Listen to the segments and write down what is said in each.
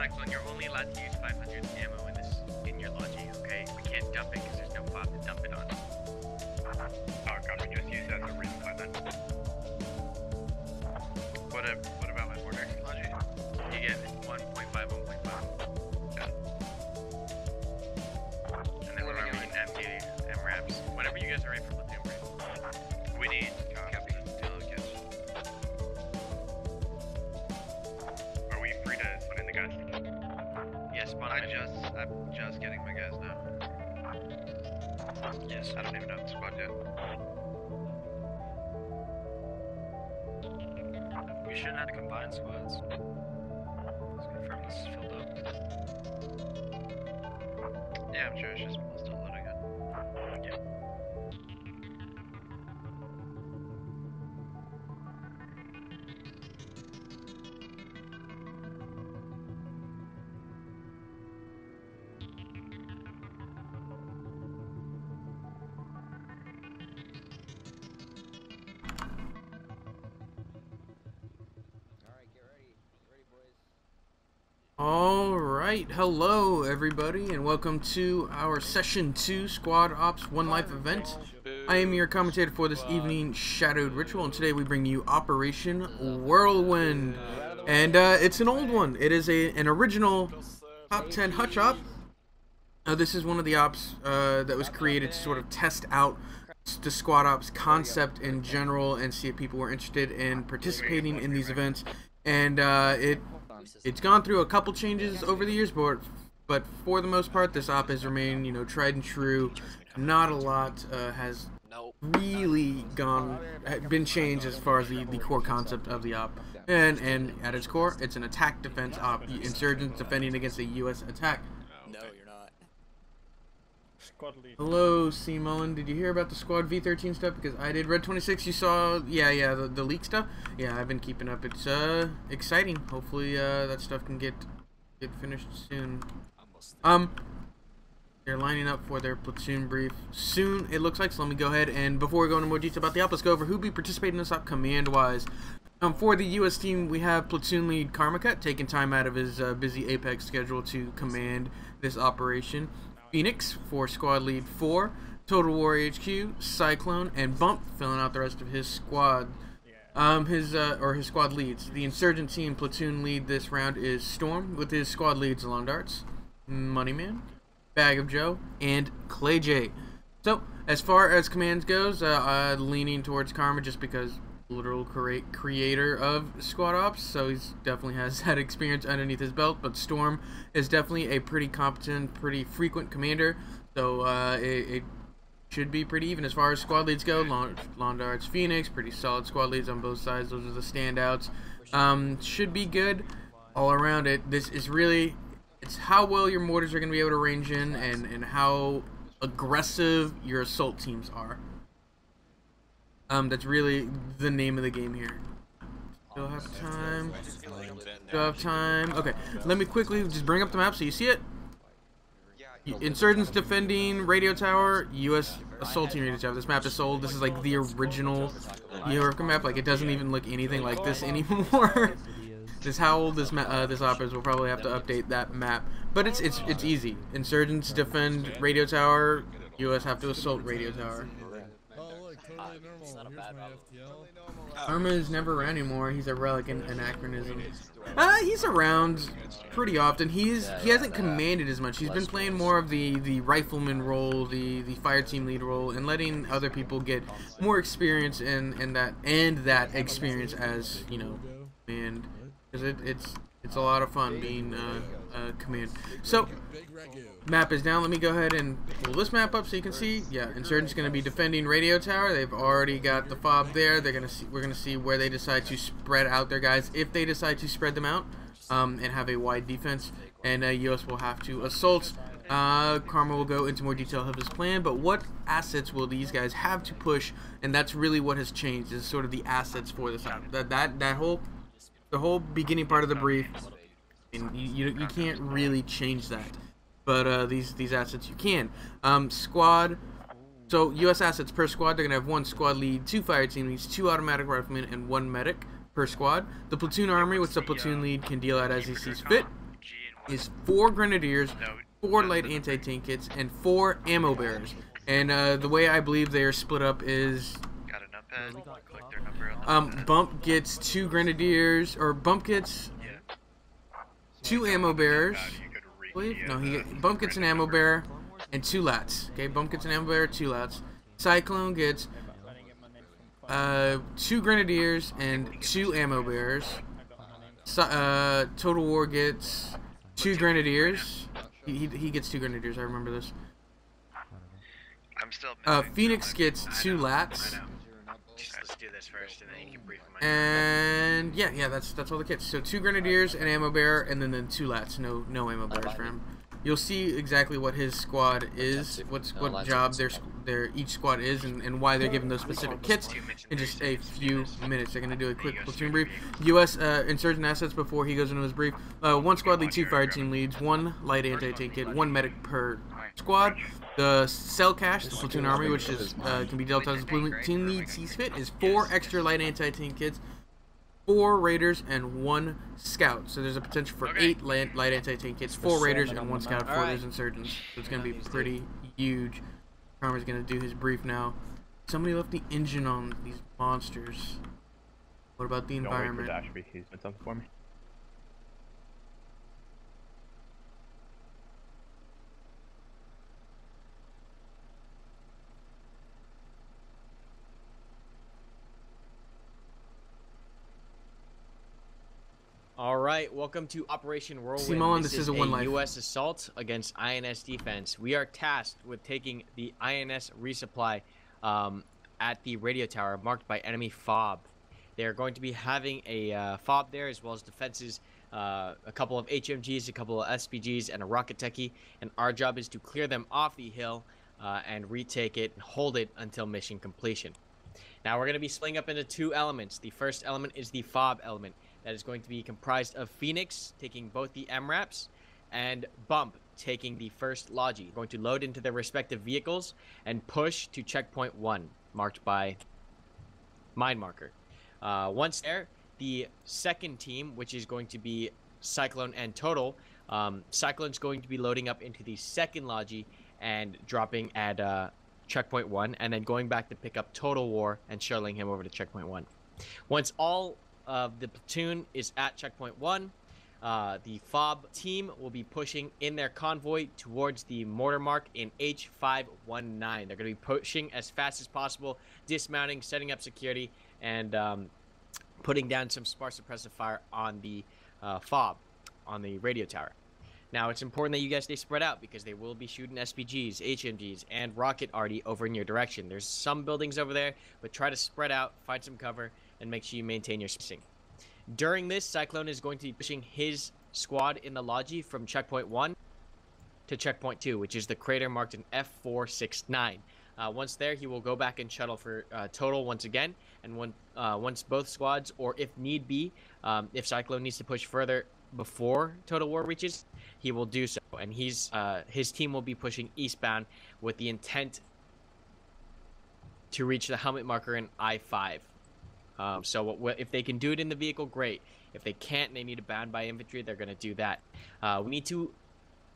Cyclone, you're only allowed to use 500 ammo in your logi, okay? We can't dump it because there's no fob to dump it on. Oh, God, we just use that as a resupply then. What about my border logi? You get 1.5, 1.5. Yeah. And then what about we empty MRAPs? Whenever you guys are ready for Platoon break. We need copy. Are we free to put in the gas? Yes, but I'm just getting my gas now. Yes, I don't even know the squad yet. We shouldn't have to combine squads. Let's confirm this is filled up. Yeah, I'm sure it's just still loading it. Yeah. Alright, hello everybody and welcome to our Session 2 Squad Ops One Life event. I am your commentator for this evening, ShadowedRitual, and today we bring you Operation Whirlwind. And it's an old one. It is an original Top 10 Hutch op. This is one of the ops that was created to sort of test out the Squad Ops concept in general and see if people were interested in participating in these events. And it's gone through a couple changes over the years, but for the most part, this op has remained, you know, tried and true. Not a lot has really been changed as far as the core concept of the op. And at its core, it's an attack defense op. Insurgents defending against a U.S. attack. No, you're not. Hello, C. Mullen. Did you hear about the Squad V13 stuff? Because I did. Red 26, you saw, the leak stuff? Yeah, I've been keeping up. It's exciting. Hopefully that stuff can get finished soon. They're lining up for their platoon brief soon, it looks like. So let me go ahead and before we go into more detail about the op, let's go over who'll be participating in this op command-wise. For the U.S. team, we have platoon lead Karmacut taking time out of his busy Apex schedule to command this operation. Phoenix for squad lead 4, Total War HQ, Cyclone, and Bump filling out the rest of his squad. His squad leads. The Insurgent team platoon lead this round is Storm with his squad leads Long Darts, Moneyman, Bag of Joe, and Clay J. So as far as commands goes, leaning towards Karma just because literal creator of Squad Ops, so he's definitely has that experience underneath his belt. But Storm is definitely a pretty competent, pretty frequent commander, so it should be pretty even as far as squad leads go. Long Darts, Phoenix, pretty solid squad leads on both sides. Those are the standouts. Should be good all around. This is really, it's how well your mortars are going to be able to range in and how aggressive your assault teams are. That's really the name of the game here. Still have time. Still have time. Okay, let me quickly just bring up the map so you see it. Insurgents defending radio tower, U.S. assault team radio tower. This map is sold. This is like the original Europe map. Like, it doesn't even look anything like this anymore. This is how old this op is. We'll probably have to update that map. But it's easy. Insurgents defend radio tower. U.S. have to assault radio tower. Arma is never around anymore. He's a relic and anachronism. He's around pretty often. He hasn't commanded as much. He's been playing more of the rifleman role, the fire team lead role, and letting other people get more experience in that experience as, you know, command, because it's a lot of fun being command. So map is down. Let me go ahead and pull this map up so you can see. Yeah, Insurgent's going to be defending radio tower. They've already got the fob there. We're going to see where they decide to spread out their guys, if they decide to spread them out and have a wide defense. And US will have to assault. Karma will go into more detail of his plan, but what assets will these guys have to push? And that's really what has changed, is sort of the assets for this op. The whole beginning part of the brief, and you can't really change that. But these assets you can. Squad. So U.S. assets per squad, they're gonna have 1 squad lead, 2 fire team leads, 2 automatic riflemen, and 1 medic per squad. The platoon armory, which the platoon lead can deal out as he sees fit. is 4 grenadiers, No, 4 no, light no, no. anti-tank kits, and 4 ammo bearers. And the way I believe they are split up is Got a numpad. Click their number on the numpad. Bump gets 2 grenadiers, or Bump gets Yeah. 2 ammo bearers. You could I believe. read No, the Bump gets an ammo bearer and 2 lats. Okay, Bump gets an ammo bearer, 2 lats. Cyclone gets 2 grenadiers and 2 ammo bearers. Total War gets 2 grenadiers. He gets 2 grenadiers. I remember this. I'm still. Phoenix gets 2 lats. I know. Just let's do this first, and then you can brief them. And yeah, that's all the kits. So 2 grenadiers, an ammo bearer, and then 2 lats. No ammo bearers for him. You'll see exactly what his squad is, what job each squad is, and why they're given those specific kits in just a few minutes. They're gonna do a quick platoon brief. U.S. Insurgent assets before he goes into his brief. 1 squad lead, 2 fire team leads, 1 light anti-tank kit, 1 medic per squad. The cell cache, the platoon army, which is can be dealt out as a platoon lead sees fit, is 4 extra light anti-tank kits, 4 raiders, and 1 scout. So there's a potential for 8 light anti-tank kits, 4 raiders, and 1 scout for those insurgents. So it's going to be pretty huge. Farmer's going to do his brief now. Somebody left the engine on these monsters. What about the environment? Don't wait for Dashby. He's been something for me. All right, welcome to Operation Whirlwind. Simon, this is a one life. U.S. assault against INS defense. We are tasked with taking the INS resupply at the radio tower marked by enemy FOB. They are going to be having a FOB there, as well as defenses, a couple of HMGs, a couple of SPGs, and a rocket techie. And our job is to clear them off the hill and retake it and hold it until mission completion. Now we're going to be splitting up into 2 elements. The first element is the FOB element. That is going to be comprised of Phoenix taking both the MRAPs and Bump taking the first Logi. We're going to load into their respective vehicles and push to checkpoint 1, marked by mine marker. Once there, the second team, which is going to be Cyclone and Total, Cyclone's going to be loading up into the second Logi and dropping at checkpoint 1, and then going back to pick up Total War and shuttling him over to checkpoint 1. Once all the platoon is at checkpoint 1, the FOB team will be pushing in their convoy towards the mortar mark in H519. They're going to be pushing as fast as possible, dismounting, setting up security, and putting down some sparse suppressive fire on the FOB, on the radio tower. Now, it's important that you guys stay spread out because they will be shooting SPGs, HMGs, and rocket arty over in your direction. There's some buildings over there, but try to spread out, find some cover, and make sure you maintain your spacing. During this, Cyclone is going to be pushing his squad in the Logi from checkpoint 1 to checkpoint 2, which is the crater marked in F469. Once there, he will go back and shuttle for Total once again, and once both squads, or if need be, if Cyclone needs to push further before Total War reaches, he will do so, and his team will be pushing eastbound with the intent to reach the helmet marker in I-5. So if they can do it in the vehicle, great. If they can't, they need to bound by infantry, they're going to do that. We need to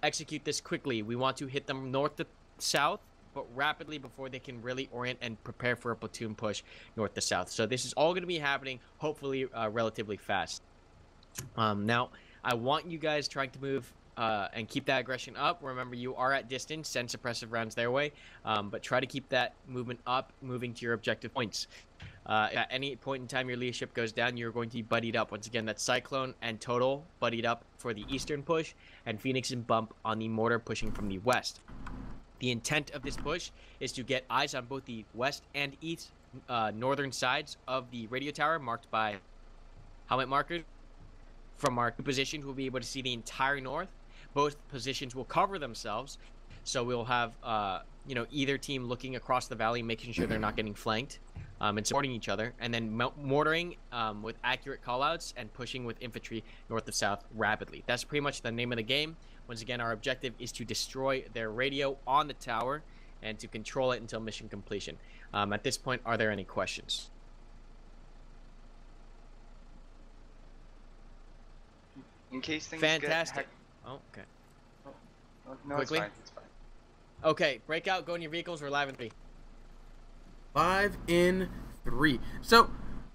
execute this quickly. We want to hit them north to south, but rapidly before they can really orient and prepare for a platoon push north to south. So this is all going to be happening, hopefully, relatively fast. Now, I want you guys trying to move and keep that aggression up. Remember, you are at distance. Send suppressive rounds their way, but try to keep that movement up, moving to your objective points. At any point in time your leadership goes down, you're going to be buddied up. Once again, that's Cyclone and Total buddied up for the eastern push, and Phoenix and Bump on the mortar pushing from the west. The intent of this push is to get eyes on both the west and east northern sides of the radio tower marked by helmet markers. From our positions, we'll be able to see the entire north. Both positions will cover themselves, so we'll have either team looking across the valley, making sure they're not getting flanked, and supporting each other, and then mortaring with accurate callouts and pushing with infantry north to south rapidly. That's pretty much the name of the game. Once again, our objective is to destroy their radio on the tower and to control it until mission completion. At this point, are there any questions? In case things Fantastic. Oh, okay. No, Quickly? it's fine. It's fine. Okay, break out, go in your vehicles. We're live in 3. Live in 3. So,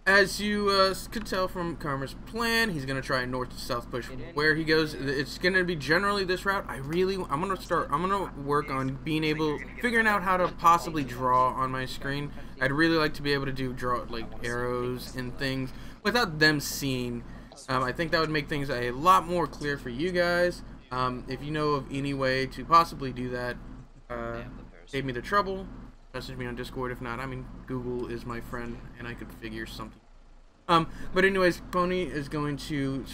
as you could tell from Karma's plan, he's gonna try a north to south push. Where he goes, it's gonna be generally this route. I'm gonna work on figuring out how to possibly draw on my screen. I'd really like to be able to draw like arrows and things without them seeing. I think that would make things a lot more clear for you guys. If you know of any way to possibly do that, save me the trouble. Message me on Discord. If not, I mean, Google is my friend, and I could figure something. But anyways, Pony is going to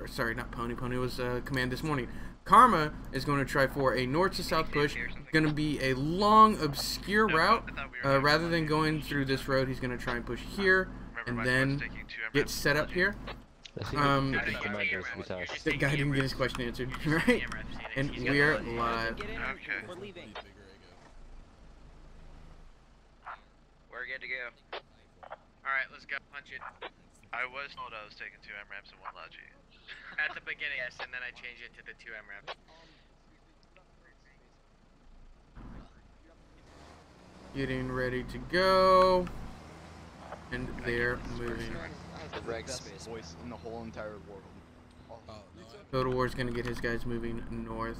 sorry, not Pony. Pony was command this morning. Karma is going to try for a north to south push. It's going to be a long, obscure route. Rather than going through this road, he's going to try and push here, and then get set up here. The guy didn't get his question answered, right? And we're live. Okay. We're good to go. Alright, let's go. Punch it. I was told I was taking 2 MRAPs and 1 Logi. At the beginning, yes, and then I changed it to the 2 MRAPs. Getting ready to go. And they're moving. The reg space voice in the whole entire world. Total War's gonna get his guys moving north.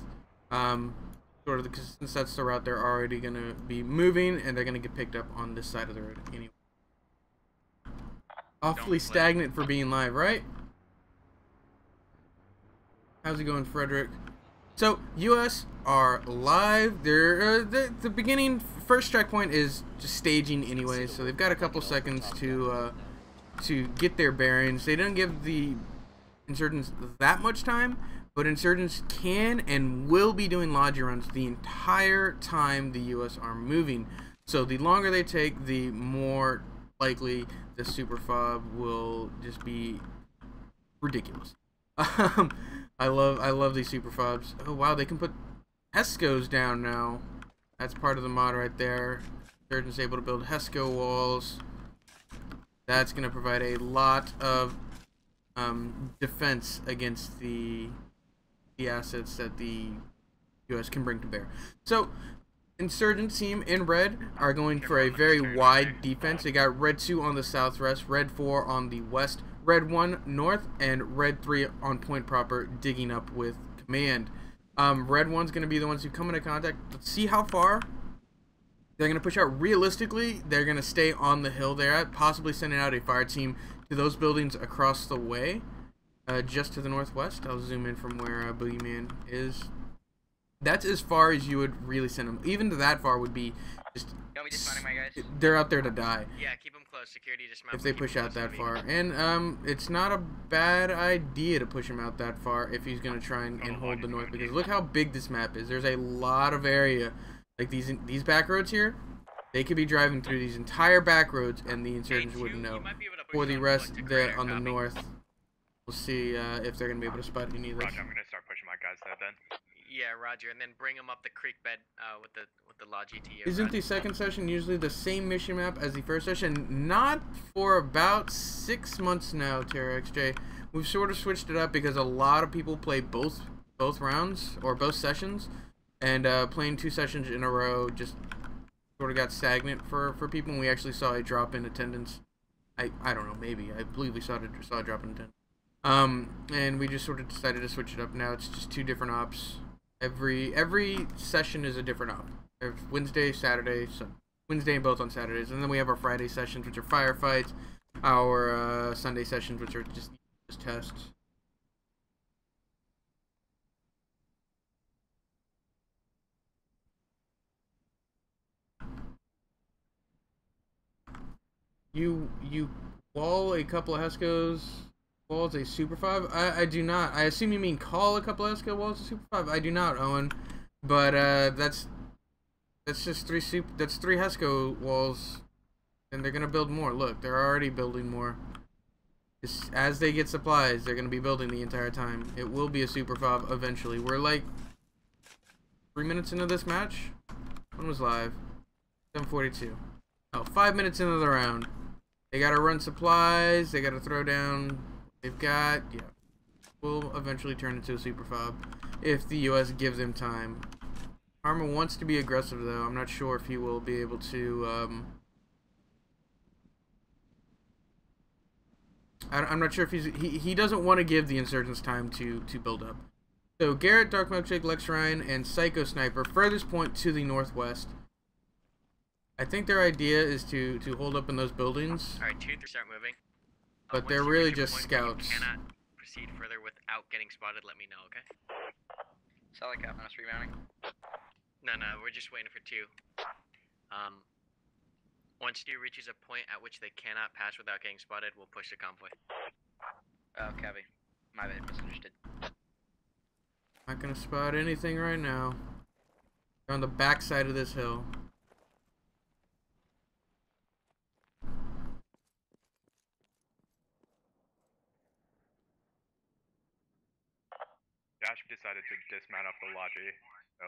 Because since that's the route, they're already gonna be moving, and they're gonna get picked up on this side of the road anyway. Awfully stagnant for being live, right? How's it going, Frederick? So, US are live. They're the beginning first checkpoint is just staging anyway, so they've got a couple seconds to get their bearings. They don't give the insurgents that much time, but insurgents can and will be doing logi runs the entire time the US are moving. So the longer they take, the more likely the super fob will just be ridiculous. I love these super fobs. Oh wow, they can put Hescos down now. That's part of the mod right there. Insurgents able to build Hesco walls. That's going to provide a lot of defense against the assets that the US can bring to bear. So, Insurgent team in red are going for a very wide defense. They got red 2 on the southwest, red 4 on the west, red 1 north, and red 3 on point proper, digging up with command. Red 1's going to be the ones who come into contact. Let's see how far they're going to push out. Realistically, they're going to stay on the hill they're at, possibly sending out a fire team to those buildings across the way, just to the northwest. I'll zoom in from where Boogeyman is. That's as far as you would really send them. Even to that far would be just... Don't be dismounting, my guys. They're out there to die. Yeah, keep them close. Security dismount. If they push out that far. And it's not a bad idea to push him out that far if he's going to try and hold the north. Because look how big this map is. There's a lot of area. Like these back roads here, they could be driving through these entire back roads and the insurgents wouldn't know. For the rest there on the north, we'll see if they're going to be able to spot any of this. Roger, I'm gonna start pushing my guys there then. Yeah, Roger, and then bring them up the creek bed with the Logi to you. Isn't the second session usually the same mission map as the first session? Not for about 6 months now, TerraXJ. We've sort of switched it up because a lot of people play both rounds or both sessions, and playing 2 sessions in a row just sort of got stagnant for people. And we actually saw a drop in attendance. I don't know, maybe I believe we saw a drop in attendance. And we just sort of decided to switch it up. Now it's just 2 different ops. Every session is a different op. There's Wednesday, Saturday, so Wednesday and both on Saturdays, and then we have our Friday sessions, which are firefights. Our Sunday sessions, which are just tests. You wall a couple of Hescos. Walls a super 5? I do not. I assume you mean call a couple of Hesco walls a super 5. I do not, Owen. But that's just 3 Hesco walls, and they're gonna build more. Look, they're already building more. As they get supplies, they're gonna be building the entire time. It will be a super fob eventually. We're like 3 minutes into this match. When was live? 7:42. Oh, 5 minutes into the round. They gotta run supplies. They gotta throw down. They've got, yeah, will eventually turn into a super fob. if the U.S. gives him time. Karma wants to be aggressive, though. I'm not sure if he will be able to. I'm not sure if he doesn't want to give the insurgents time to build up. So Garrett, Dark Milkshake, Lex Ryan, and Psycho Sniper furthest point to the northwest. I think their idea is to hold up in those buildings. All right, 2-3 start moving. But Once they're you really reach a just point where scouts. You cannot proceed further without getting spotted. Let me know, okay? Solid cap on us rebounding. No, we're just waiting for 2. Once 2 reaches a point at which they cannot pass without getting spotted, we'll push the convoy. Oh, copy. My bad, misunderstood. Not gonna spot anything right now. They're on the back side of this hill. Josh decided to dismount up the lodgy, so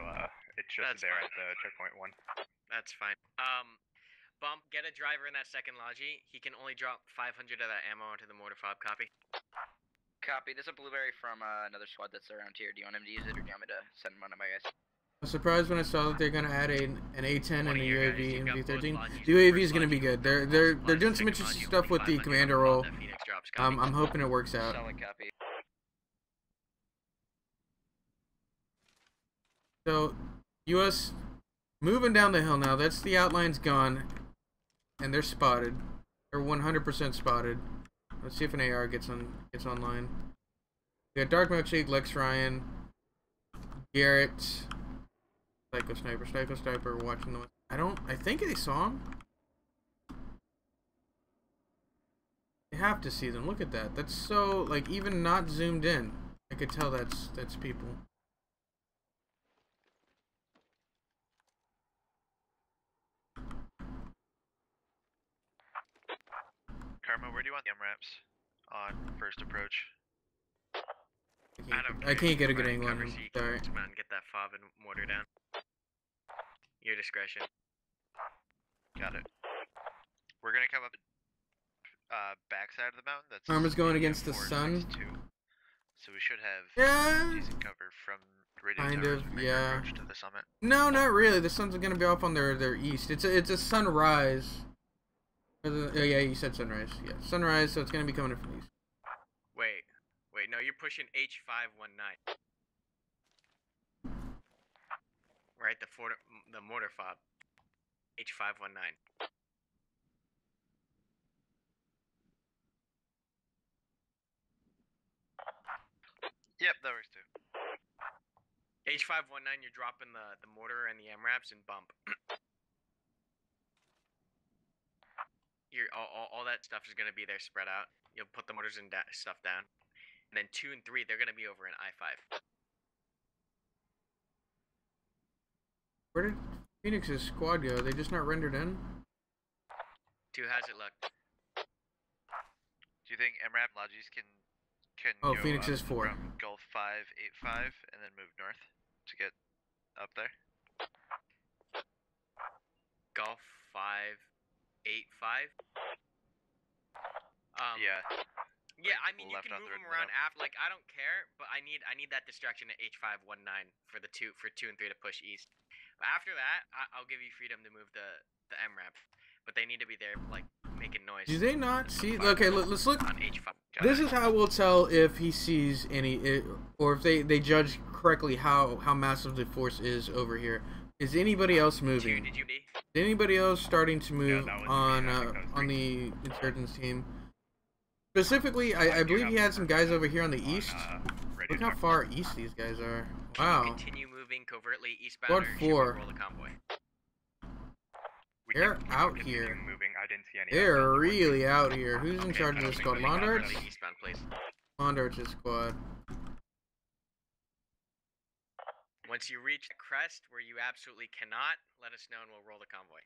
it's just That's there fine. at the checkpoint 1. That's fine. Bump, get a driver in that second logi. He can only drop 500 of that ammo onto the mortar fob. Copy. Copy. There's a blueberry from another squad that's around here. Do you want him to use it, or do you want me to send one of my guys? I was surprised when I saw that they're gonna add an A10 and a UAV and You've got V13. both lodges. The UAV is First gonna be lodge, good. They're doing some second interesting lodge, stuff with the 500 commander on role. that Phoenix drops. Copy. I'm hoping it works out. Solid copy. So, U.S. moving down the hill now. That's the outline's gone, and they're spotted. They're 100% spotted. Let's see if an AR gets online. We got Dark Milkshake, Lex Ryan, Garrett, Psycho Sniper watching the. I think they saw him. They have to see them. Look at that. That's so like even not zoomed in. I could tell that's people. Karma, where do you want the MRAPs on first approach? I can't get a good Right, angle on cover him. so you can Sorry. come out and get that fob and mortar down. Your discretion. Got it. We're gonna come up backside of the mountain. That's Armor's going area against the sun. 462. So we should have Yeah. decent cover from radio Kind towers of, when we yeah. approach to the summit. No, not really. The sun's gonna be off on their east. It's a sunrise. Oh yeah, you said sunrise. Yeah, sunrise. So it's gonna be coming in from the east. Wait, no, you're pushing H519. Right, the mortar fob. H519. Yep, that works too. H519, you're dropping the mortar and the MRAPs and bump. All that stuff is gonna be there spread out. You'll put the mortars and stuff down. And then 2 and 3, they're gonna be over in I5. Where did Phoenix's squad go? They just not rendered in? 2, how's it look? Do you think MRAP lodges can Oh, go Phoenix up is 4. from Gulf 585 and then move north to get up there? Golf 585. Yeah. Yeah, like I mean you left can on move third them and around then after. Like I don't care, but I need that distraction at H519 for 2 and 3 to push east. But after that, I'll give you freedom to move the MRAP, but they need to be there like making noise. Do they not see? Okay, let's look. On H5. This is how we'll tell if he sees any, or if they judge correctly how massive the force is over here. Is anybody else 2, moving? did you D? Is anybody else starting to move that was on me. I think that was on me. the insurgents team? Specifically, I believe he had some guys over here on the east. Look how far east these guys are. Wow. Continue moving covertly eastbound. Squad or should we 4. roll the convoy? They're out here. Moving. I didn't see any. They're really out here. Who's in charge of this squad? Londarts? Eastbound, please. Londarts' squad. Once you reach the crest where you absolutely cannot, let us know and we'll roll the convoy.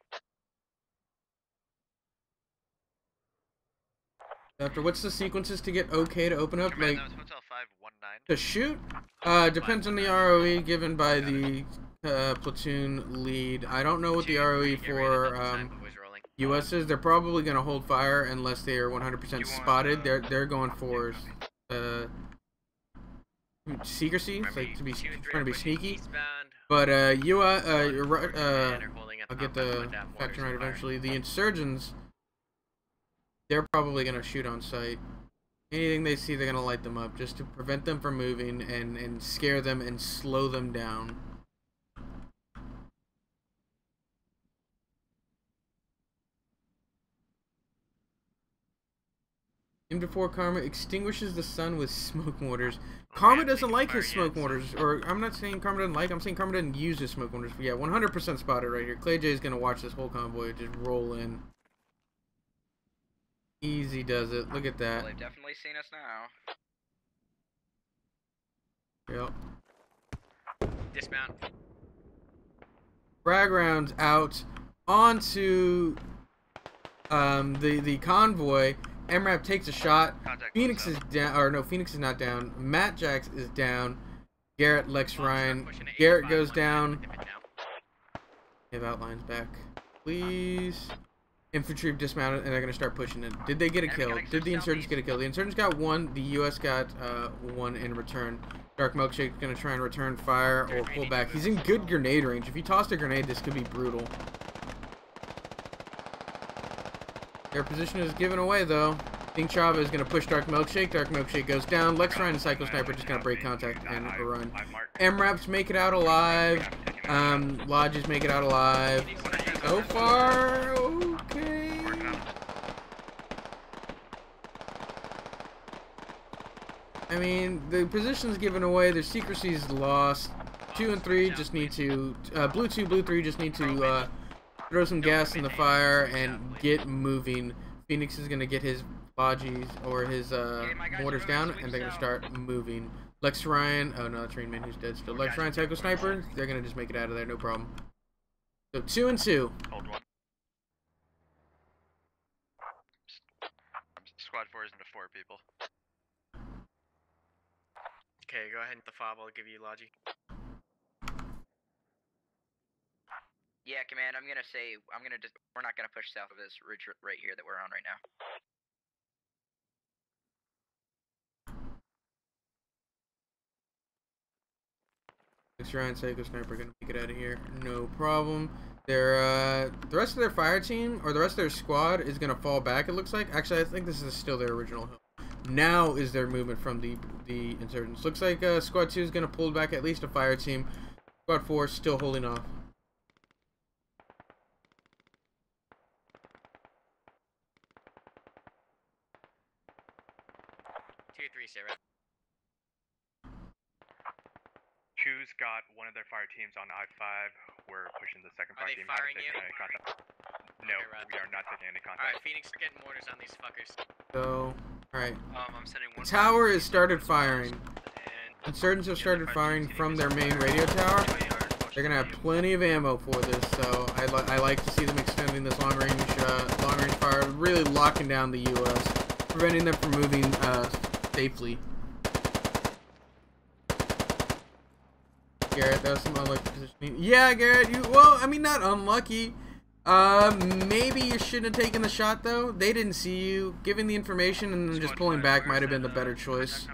After what's the sequences to get okay to open up? Command, Like that was Hotel 519. to shoot? Depends on the ROE given by the platoon lead. I don't know what the ROE for US is. They're probably gonna hold fire unless they are 100% spotted. They're going for secrecy. It's like to be Two and three trying to be are pushing sneaky. eastbound. But And are holding up I'll get top the with that faction mortars right fire. eventually. The insurgents, they're probably gonna shoot on sight. Anything they see, they're gonna light them up just to prevent them from moving and scare them and slow them down. In before Karma extinguishes the sun with smoke mortars. Karma doesn't like his smoke mortars, or I'm not saying Karma doesn't like, I'm saying Karma doesn't use his smoke mortars. But yeah, 100% spotted right here. Clay J is gonna watch this whole convoy just roll in. Easy does it. Look at that. Well, they've definitely seen us now. Yep. Dismount. Frag rounds out onto the convoy. MRAP takes a shot. Contact Phoenix close is down, or no, Phoenix is not down. Matt Jax is down. Garrett, Lex Ryan. Garrett goes down. Give outlines back, please. Infantry have dismounted and they're gonna start pushing it. Did they get a kill? Did the insurgents get a kill? The insurgents got one. The U.S. got one in return. Dark Milkshake's gonna try and return fire or pull back. He's in good grenade range. If he tossed a grenade, this could be brutal. Their position is given away though. King Chava is gonna push Dark Milkshake. Dark Milkshake goes down. Lex Ryan and Psycho Sniper just gonna break contact and run. MRAPs make it out alive. Lodges make it out alive. So far, okay. I mean, the position's given away. Their secrecy's lost. 2 and 3 just need to blue 2, blue 3 just need to throw some gas in the fire and get moving. Phoenix is gonna get his lodges or his mortars down, and they're gonna start moving. Lex Ryan, oh no, Train Man who's dead still. Lex Ryan, Psycho Sniper, they're gonna just make it out of there, no problem. So 2 and 2. Hold one. Squad 4 is into 4 people. Okay, go ahead with the fob. I'll give you Logi. Yeah, command. I'm gonna say we're not gonna push south of this ridge right here that we're on right now. Lex Ryan, Psycho Sniper gonna make it out of here, no problem. Their the rest of their fire team or the rest of their squad is gonna fall back. It looks like. Actually, I think this is still their original hill. Now is their movement from the insurgents. Looks like Squad 2 is going to pull back at least a fire team. Squad 4 is still holding off. Sarah. Choose got one of their fire teams on I-5. We're pushing the second Are fire they team. firing you? Contact. No, Okay, we are not taking any contact. Alright, Phoenix, we're getting mortars on these fuckers. So, alright. I'm sending The one. tower has started firing. And Insurgents have started firing from their main radio tower. They're gonna have plenty of ammo for this, so I like to see them extending this long range fire, really locking down the U.S., preventing them from moving safely. Garrett, that was some unlucky positioning. Yeah, Garrett, well, I mean, not unlucky. Maybe you shouldn't have taken the shot though. They didn't see you. Giving the information and then just pulling back might have been the better choice.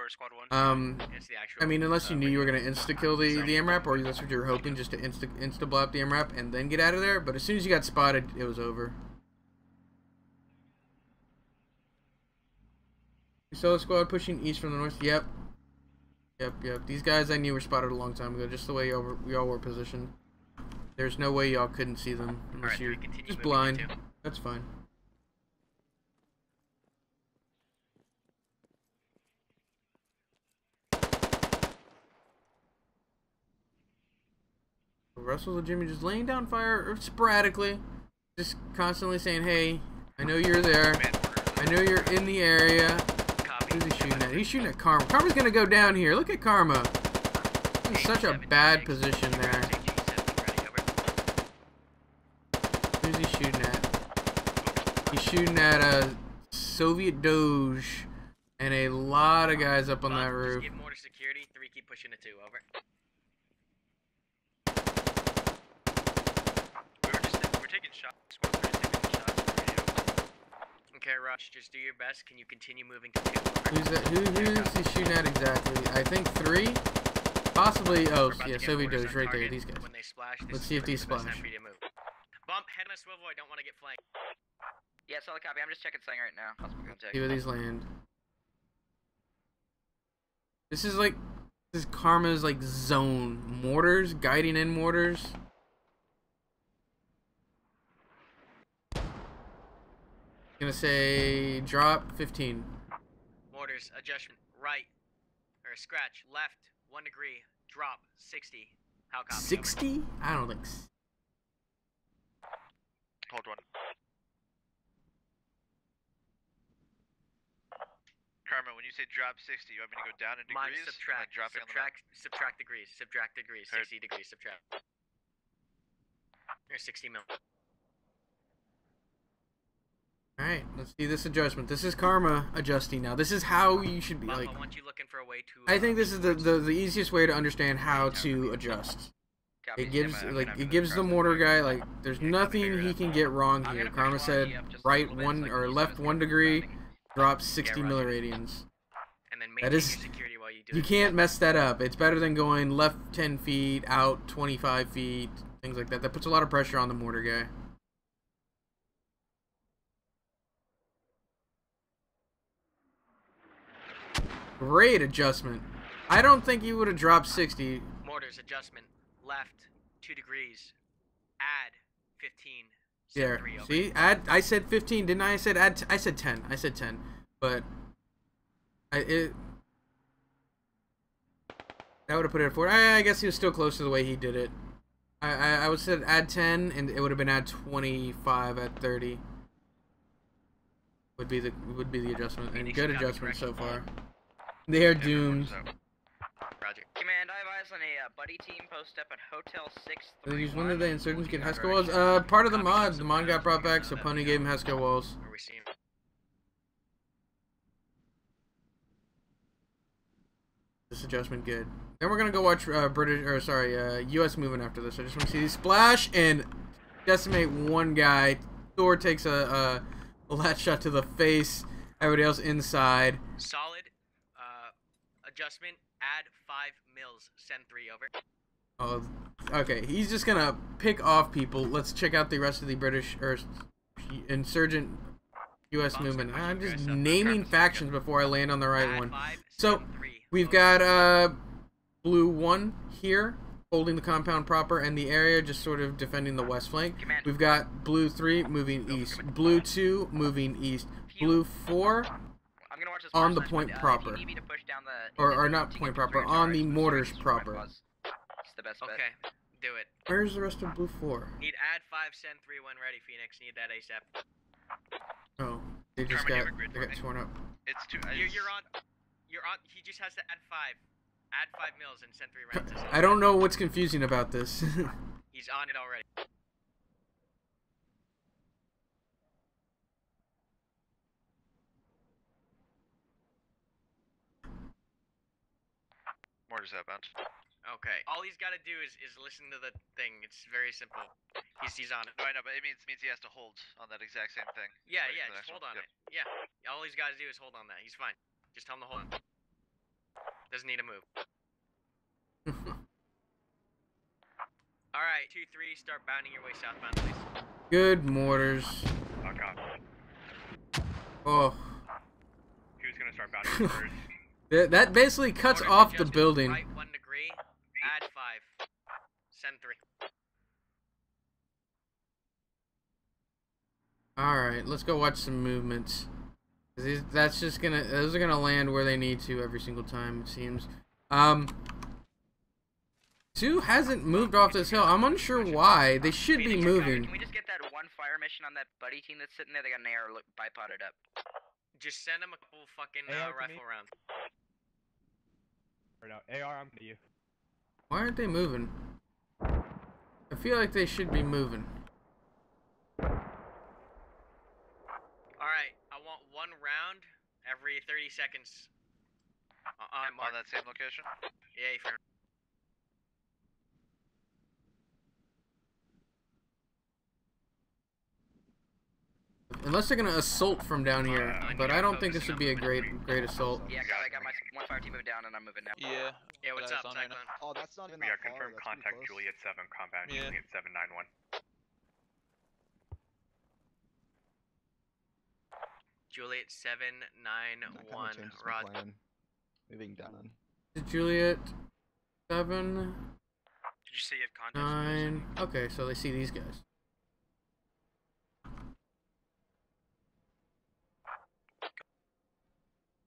or squad 1. It's the actual, I mean, unless you knew you were gonna insta-kill the MRAP, or that's what you were hoping, just to insta-blow the MRAP and then get out of there, but as soon as you got spotted, it was over. You saw the squad pushing east from the north? Yep. Yep. These guys I knew were spotted a long time ago, just the way y'all were positioned. There's no way y'all couldn't see them, unless you're just blind. That's fine. Russell and Jimmy just laying down fire sporadically, just constantly saying, "Hey, I know you're there. I know you're in the area." Who's he shooting at? He's shooting at Karma. Karma's gonna go down here. Look at Karma. He's in such a bad position there. Who's he shooting at? He's shooting at a Soviet Doge and a lot of guys up on that roof. Give mortar security. 3 keep pushing it 2. Over. We're taking shots. Squad 3 is taking shots. Okay, Rush, just do your best. Can you continue moving to 2? Who's that? Who's he shooting at exactly? I think 3? Possibly. Oh, We're about yeah, to get Soviet mortars Doge on right there. target. These guys. When they splash, Let's see if these the best time splash. for you to move. Bump, head on a swivel. I don't want to get flanked. Yeah, solid copy. I'm just checking something right now. I'll check. See where these land. This is like, this is Karma's like zone. Mortars, guiding in mortars. Gonna say drop 15. Mortars, adjustment, right, or scratch, left, 1 degree, drop, 60. How copy? 60? I don't think. Hold one. Karma, when you say drop 60, you want me to go down in Mine, degrees? subtract, dropping on the subtract degrees, subtract degrees, Heard. 60 degrees, subtract. There's 60 mil. Alright, let's see this adjustment. This is Karma adjusting now. This is how you should be Bump, like. I want you looking for a way to. I think this is the easiest way to understand how to adjust. Copy. It gives Stand by. I'm like gonna have it to gives the cross mortar the- guy like there's Yeah, nothing figure it he out. can get wrong I'm here. gonna push Karma the said RG up just a right little bit, 1 so I can or use left it as 1 a degree, grounding. drop 60 roger. milliradians. And then That maintain is- your security while you do You it. can't mess that up. It's better than going left 10 feet, out 25 feet, things like that. That puts a lot of pressure on the mortar guy. Great adjustment. I don't think he would have dropped 60. Mortars, adjustment, left, 2 degrees, add, 15. There. 3 over. See? I said 15, didn't I? I said 10. I said 10. But that would have put it at 4. I guess he was still close to the way he did it. I would said add 10 and it would have been add 25 at 30. Would be the adjustment. And good adjustment so far. They are doomed. Roger. Command, I advise on a buddy team post up at Hotel 631. Use when did the insurgents get Looking Hesco walls? direction. Part of the mod. The mod got brought back, so Pony gave him Hesco walls. Are we seeing? This adjustment good. Then we're gonna go watch U.S. moving after this. I just want to see these splash and decimate one guy. Thor takes a lat shot to the face. Everybody else inside. Solid. Adjustment. Add 5 mils. Send 3 over. Oh, okay. He's just gonna pick off people. Let's check out the rest of the British or insurgent U.S. movement. I'm just naming factions before I land on the right Add one. 5, So send 3 we've over. got blue 1 here, holding the compound proper and the area, just sort of defending the west flank. Command. We've got blue 3 moving east, blue 2 moving east, blue 4 I'm gonna watch this on the first point line, but, proper. if you need me to push down the or individual not to point get proper, through on the towers, mortars it's proper. It's the best bet. Okay. Do it. Where's the rest of blue 4? Need add 5, send 3 when ready, Phoenix. Need that ASAP. Oh, they just Carmen, you got, have a grid they for got me? torn up. It's too. You're on. He just has to add 5. Add 5 mils and send 3 rounds. I don't know what's confusing about this. He's on it already. Mortars outbound. Okay. All he's got to do is listen to the thing. It's very simple. He's on it. No, I know, but it means he has to hold on that exact same thing. Yeah, Wait yeah. for the Just next hold one. on Yep. it. Yeah. All he's got to do is hold on that. He's fine. Just tell him to hold. Doesn't need to move. All right. 2, 3. Start bounding your way southbound, please. Good mortars. Oh god. Oh, Who's gonna start bounding first? that basically cuts Mortars off the adjustment, building. Right 1 degree. Add 5. Send 3. Alright, let's go watch some movements. That's just gonna, those are gonna land where they need to every single time, it seems. 2 hasn't moved off this hill. I'm unsure why. They should be Phoenix, moving. Can we just get that one fire mission on that buddy team that's sitting there? They got an AR bipoded up. Just send him a couple fucking AR to rifle me. rounds. Right now, AR, I'm to you. Why aren't they moving? I feel like they should be moving. Alright, I want 1 round every 30 seconds. On On that same location. Yeah, fair. unless they're gonna assault from down here. But I don't think this would be a great assault. Yeah, cause I got my one fire team moving down and I'm moving now. Yeah. Yeah, what's up, Guys, on right Cyclone? Oh, that's not even We that are far. confirmed That's contact pretty close. Juliet 7, compound Yeah. Juliet 791. Juliet That kinda 791. changes my Rod. plan. Moving down. Juliet 7, Did you say you have contact? 9. Okay, so they see these guys.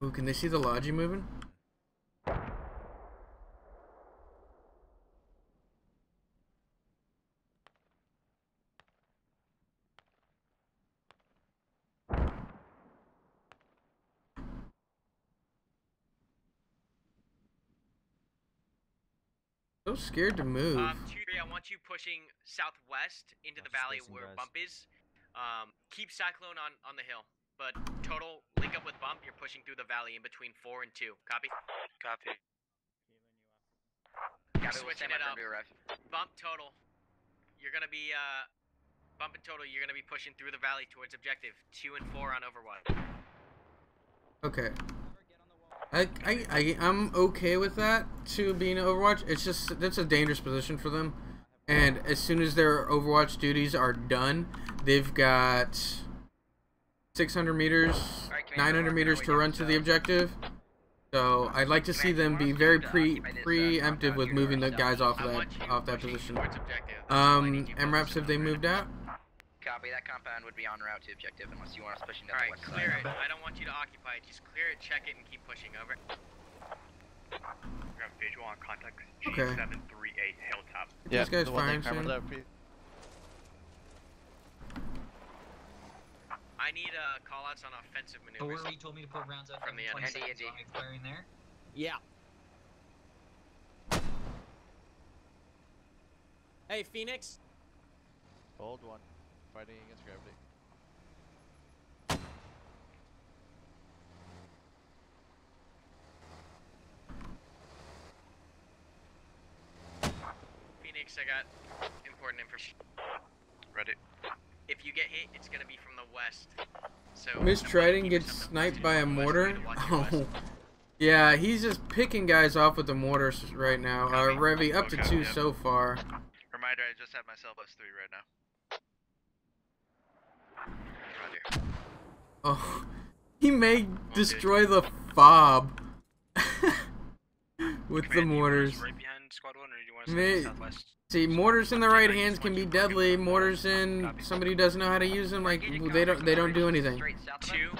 Ooh, can they see the Logi moving? So scared to move. 2-3, I want you pushing southwest into the valley where Bump is. Keep Cyclone on the hill, but total link up with Bump. You're pushing through the valley in between 4 and 2. Copy? Copy. Copy, we'll Switching stand it by up. for arrive. Bump total. You're gonna be Bump and total. You're gonna be pushing through the valley towards objective 2 and 4 on Overwatch. Okay. I'm okay with that too being Overwatch. It's just that's a dangerous position for them. And as soon as their Overwatch duties are done, they've got 600 meters, 900 meters to run to the objective. So I'd like to see them be very preemptive with moving the guys off that position. MRAPs, have they moved out? Copy, that compound would be en route to objective unless you want us pushing down the Alright, west clear side. it. I don't want you to occupy it. Just clear it, check it, and keep pushing. Over. We have visual on contact Okay. G738 Hilltop. This guy's firing soon. I need call-outs on offensive But maneuvers. where you told me to put rounds out From the for 20 enemy. seconds, so I'm expiring there. Yeah. Hey, Phoenix. Hold one. Fighting against gravity. Phoenix, I got important information. Ready. If you get hit, it's gonna be from the west. So Miss Trident gets sniped by a mortar. Oh, yeah, he's just picking guys off with the mortars right now. Revy up to 2 so far. Reminder, I just have myself +3 right now. Roger. Oh, he may destroy the fob with the mortars. Right behind squad 1, or do you want to May- stay southwest? See, mortars in the right hands can be deadly. Mortars in somebody who doesn't know how to use them, like they don't do anything. Straight southwest. 2,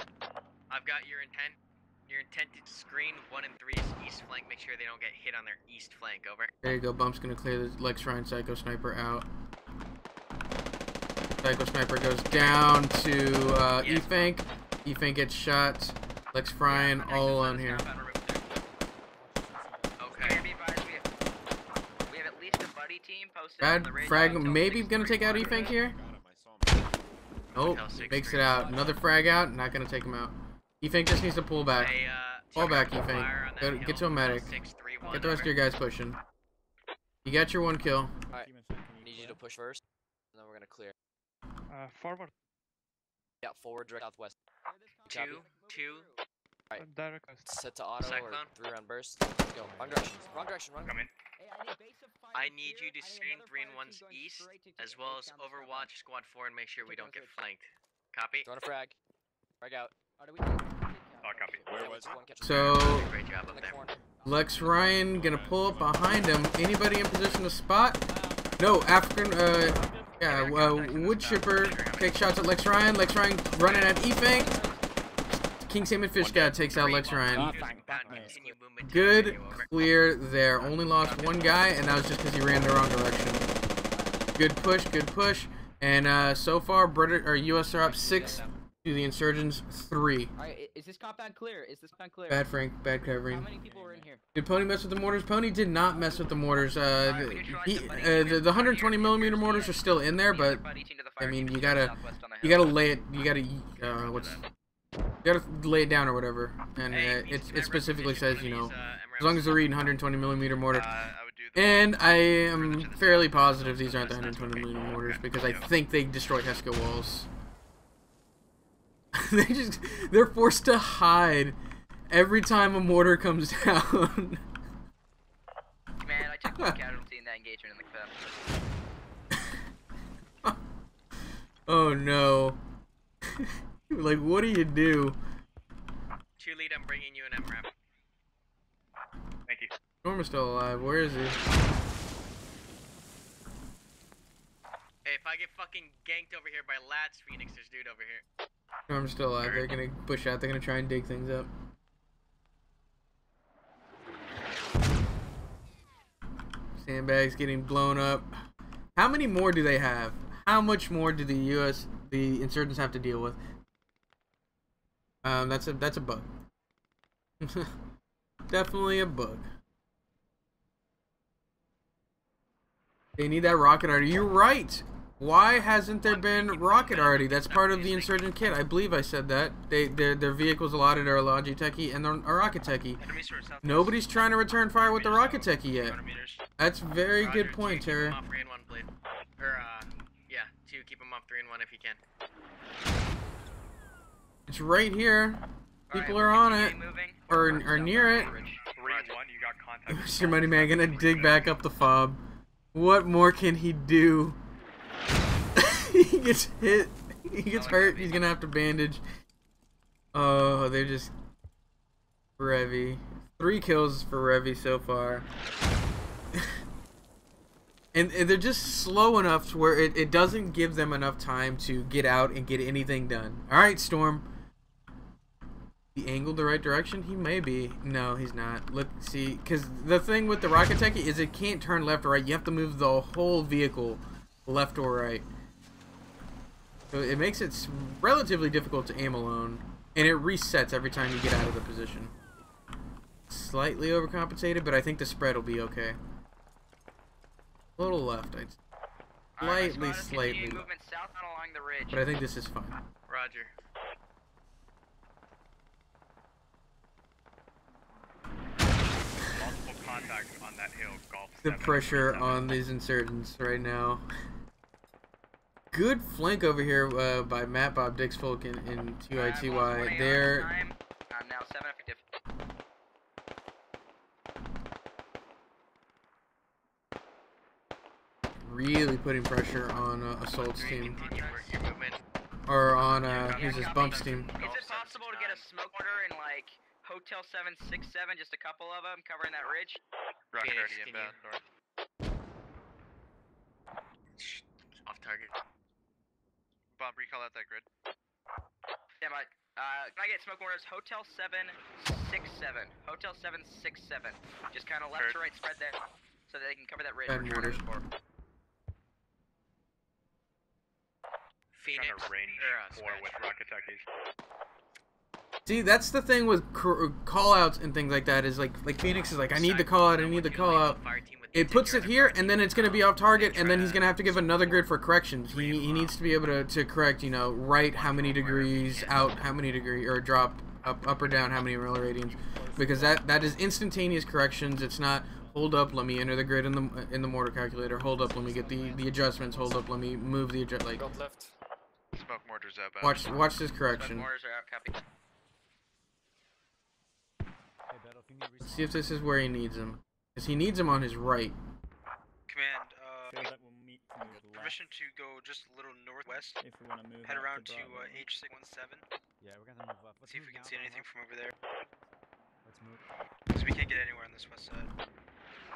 I've got your intent. Your intent to screen 1 and 3 is east flank. Make sure they don't get hit on their east flank. Over. There you go. Bump's gonna clear the Lex Shrine Psycho Sniper out. Psycho Sniper goes down to E-Fank. E-Fank gets shot. Lex Fryan all alone here. Okay. Be advised, we have at least a buddy team posted on Bad the radio frag, until maybe gonna take out 6:31. E-Fank here. Nope, makes it out. Another frag out. Not gonna take him out. E-Fank just needs to pull back. Hey, Fall check back, out the E-Fank. fire on that Get hill, to a medic. 631, Get the rest of over. your guys pushing. You got your 1 kill. Need you to push first, and then we're gonna clear. Forward. Yeah, forward, direct southwest. 2, 2. Direct. Set to auto Cyclone. or 3-round burst. Go. Wrong direction. Wrong direction. Wrong. Come in. I need you to screen 3 and 1's east, as well as Overwatch Squad 4 and make sure we don't get flanked. Copy? Throwing a frag. Frag out. Copy. Where was it? So Great job In up the there. corner. Lex Ryan gonna pull up behind him. Anybody in position to spot? No, African. Wood Chipper takes shots at Lex Ryan. Lex Ryan running at E-Fank. King Salmon Fish God takes out Lex Ryan. Continue movement to Good radio, over. clear there. Only lost 1 guy, and that was just because he ran the wrong direction. Good push, good push. And so far, British or US are up 6 to the Insurgents 3. Alright, is this compound clear? Is this compound clear? Bad Frank, bad How covering. many people were in here? Did Pony mess with the mortars? Pony did not mess with the mortars. The 120mm mortars are still in there, but I mean, you gotta lay it. You gotta lay it down or whatever. And it specifically says, you know, as long as they're reading 120mm mortar. And I am fairly positive these aren't the 120mm mortars because I think they destroy Hesca walls. They're forced to hide every time a mortar comes down. Man, I took one casualty in that engagement in the clip. Oh no. Like, what do you do? 2 lead, I'm bringing you an MRAP. Thank you. Storm is still alive. Where is he? Hey, if I get fucking ganked over here by Lads Phoenix, there's dude over here. Storm's still alive. They're gonna push out. They're gonna try and dig things up. Sandbags getting blown up. How many more do they have? How much more do the insurgents have to deal with? That's a bug. Definitely a bug. They need that rocket already. You're right. Why hasn't there been rocket already? That's part of the insurgent kit. I believe I said that. Their vehicles allotted are a Logi Techie and a rocket Techie. Nobody's trying to return fire with the rocket Techie yet. That's very good point, Terry. Keep 'em off 3 and 1, blade. Or yeah, 2. Keep them off 3 and 1 if you can. It's right here. People are on it, or near it. 3 and 1, you got contact. Mr. Moneyman gonna dig back up the fob. What more can he do? He gets hit. He gets hurt. He's gonna have to bandage. Oh, they're just Revy. 3 kills for Revy so far. And they're just slow enough to where it doesn't give them enough time to get out and get anything done. Alright, Storm. He angled the right direction? He may be. No, he's not. Let's see. Because the thing with the rocket Techie is it can't turn left or right. You have to move the whole vehicle left or right. So it makes it relatively difficult to aim alone. And it resets every time you get out of the position. Slightly overcompensated, but I think the spread will be okay. A little left, I'd slightly left. Movement south and along the ridge. But I think this is fine. Roger. Multiple contacts on that hill, Golf The 7. pressure on these insurgents right now. Good flank over here by Matt Bob Dixfolk and 2ITY. They're I'm now 7 effective. really putting pressure on Assault's team. Continue your movement. Or on, who's this, Bump's team. Is it possible to get a smoke order in, like, Hotel 767, just a couple of them, covering that ridge? Rocket Phoenix, already can inbound north. Off target. Bomb, recall out that grid. Damn it. Can I get smoke orders? Hotel 767. Hotel 767. Just kind of left Heard. to right spread there, so that they can cover that ridge. Bad We're trying to mortars. move forward. Phoenix. Trying to range or, 4 with rocket techies. See, that's the thing with call-outs and things like that, is like Phoenix is like, I need the call-out, I need the call-out. It puts it here, and then it's going to be off target, and then he's going to have to give another grid for corrections. He needs to be able to correct, you know, right how many degrees, out how many degrees, or drop up or down how many radians, because that is instantaneous corrections. It's not, hold up, let me enter the grid in the mortar calculator, hold up, let me get the adjustments, hold up, let me move the adjust, like, Smoke mortars outbound. watch this Smoke correction. orders are out, copy. See if this is where he needs him, because he needs him on his right. Command, permission to go just a little northwest. If we want to move. Head around to H617. Yeah, we're gonna move up. See if we can see anything from over there. Let's move. Because we can't get anywhere on this west side.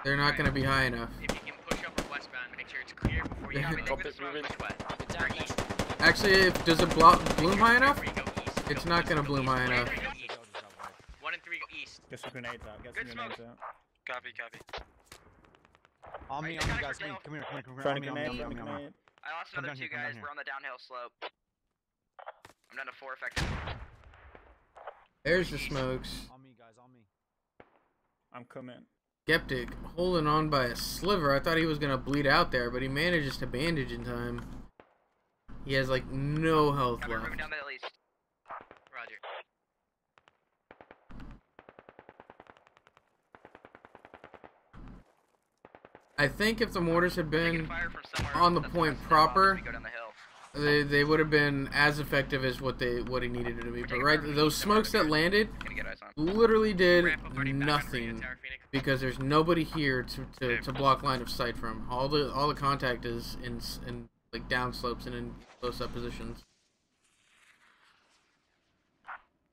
They're not going to be high enough. If you can push over westbound, make sure it's clear before you Drop push west. Or east. Actually, does it bloom high enough? Before you go east. It's Go not east, gonna go bloom east. high enough. 1 and 3 go east. Get some grenades out. Get Good some grenades smoke. out. Copy, copy. On me, Alright, guys. for Come here, come here, come here. Trying On to me, grenade, on me, trying to on me, on me. grenade. I lost Come another down 2 here, come guys. down We're on the downhill slope. I'm down to 4 effective. There's the smokes. On me, guys, on me. I'm coming. Skeptic holding on by a sliver. I thought he was gonna bleed out there, but he manages to bandage in time. He has like no health We're moving left. down the hill east. Roger. I think if the mortars had Taking been fire from somewhere on the else, that's point west of proper, as we go down the hill. They would have been as effective as what he needed it to be. But right, those smokes that landed literally did nothing because there's nobody here to block line of sight from. All the contact is in like down slopes and in close up positions.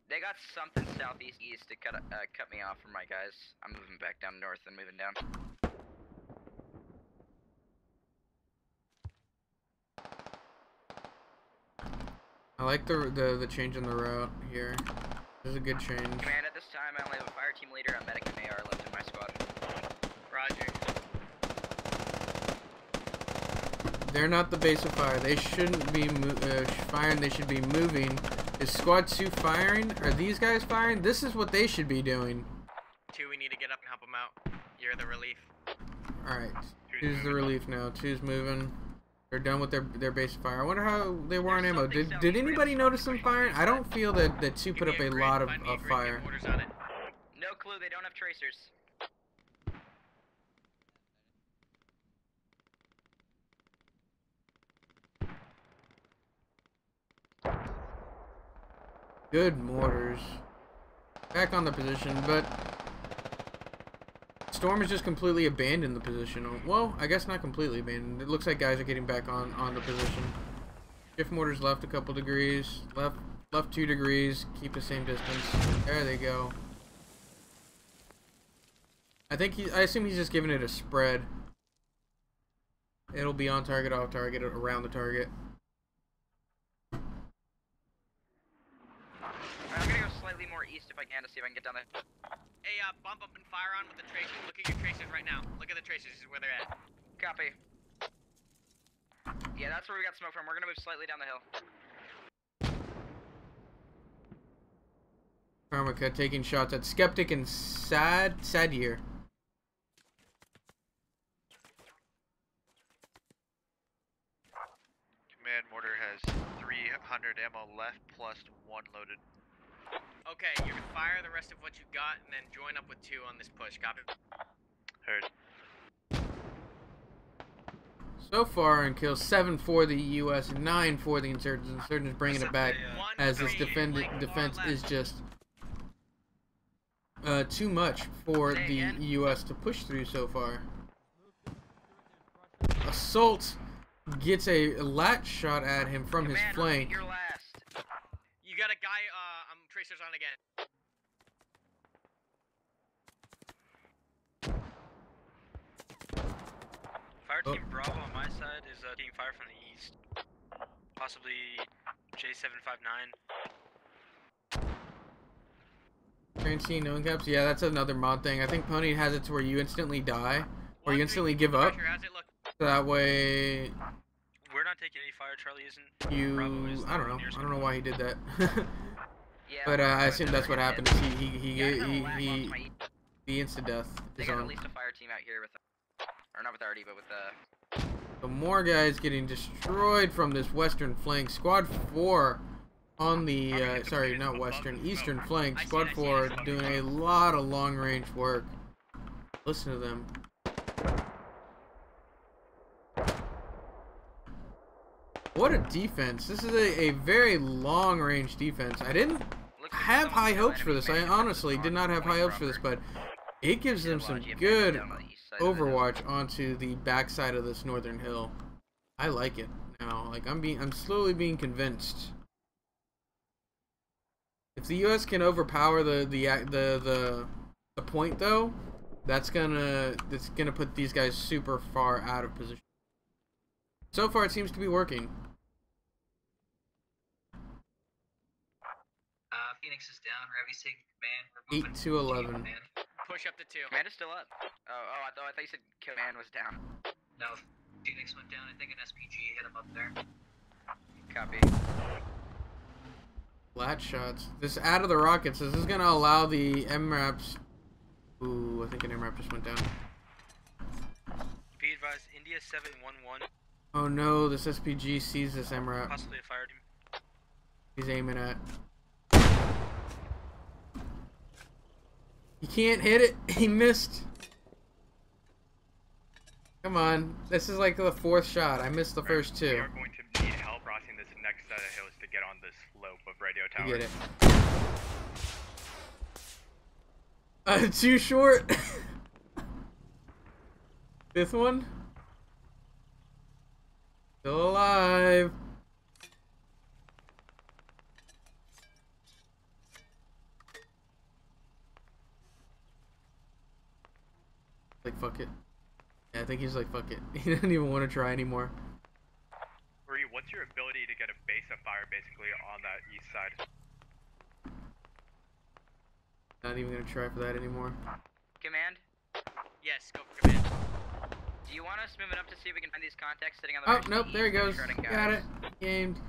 They got something southeast east to cut me off from my guys. I'm moving back down north and moving down. I like the change in the route here. This is a good change. Command, at this time I only have a fire team leader, a medic, and AR left in my squad. Roger. They're not the base of fire. They shouldn't be firing. They should be moving. Is Squad 2 firing? Are these guys firing? This is what they should be doing. 2, we need to get up and help them out. You're the relief. Alright. 2's the relief now. 2's moving. They're done with their base of fire. I wonder how they were on ammo. Did anybody notice them firing? I don't feel that 2 put up a lot of fire. No clue, they don't have tracers. Good mortars. Back on the position, but Storm has just completely abandoned the position. Well, I guess not completely abandoned. It looks like guys are getting back on the position. Shift mortars left a couple degrees. Left 2 degrees. Keep the same distance. There they go. I assume he's just giving it a spread. It'll be on target, off target, around the target. I'm gonna go slightly more east if I can to see if I can get down there. Hey, bump up and fire on with the tracers. Look at your tracers right now. Look at the tracers. This is where they're at. Copy. Yeah, that's where we got smoke from. We're gonna move slightly down the hill. Karmika taking shots at Skeptic and Sadir. Command mortar has 300 ammo left plus 1 loaded. Okay, you're gonna fire the rest of what you got and then join up with 2 on this push. Copy? Heard. So far in kills, 7 for the U.S., 9 for the Insurgents. Insurgents bringing it back as this defense is just too much for the U.S. to push through so far. Assault gets a lat shot at him from his flank. You're last. You got a guy, tracers on again. Fire team Bravo on my side is taking fire from the east. Possibly J759. Train C, no caps. Yeah, that's another mod thing. I think Pony has it to where you instantly die, or you instantly give up. So that way, we're not taking any fire. Charlie isn't. I don't know why he did that. But I assume that's what happened. The instant death they is got on. at least a fire team out here with, or not with RD, but with So more guys getting destroyed from this western flank. Squad 4 on the sorry, not western, eastern flank. Squad 4 doing a lot of long range work. Listen to them. What a defense. This is a very long range defense. I didn't have high hopes for this. I honestly did not have high hopes for this, but it gives them some good overwatch onto the backside of this northern hill. I like it now. Like I'm slowly being convinced. If the US can overpower the point though, that's gonna put these guys super far out of position. So far, it seems to be working. Phoenix is down. Ravi's taking command. We're 8 to 11. Push up to 2. Command is still up. Oh, I thought you said command was down. No, Phoenix went down. I think an SPG hit him up there. Copy. Flat shots. This out of the rockets. This is gonna allow the MRAPs. Ooh, I think an MRAP just went down. Be advised, India 711. Oh no, this SPG sees this MRAP. Possibly a fire team. He's aiming at. He can't hit it. He missed. Come on. This is like the 4th shot. I missed the first 2. We are going to need help crossing side of the hills to get on this slope of radio I tower. get it. Too short. This one? Still alive. Like, fuck it. Yeah, I think he's like, fuck it. He doesn't even want to try anymore. Bree, what's your ability to get a base of fire basically on that east side? Not even gonna try for that anymore. Command? Yes, go for command. Do you want us moving up to see if we can find these contacts sitting on the Oh, right to nope, the there he east, goes. shredding Got guys? it. Gamed.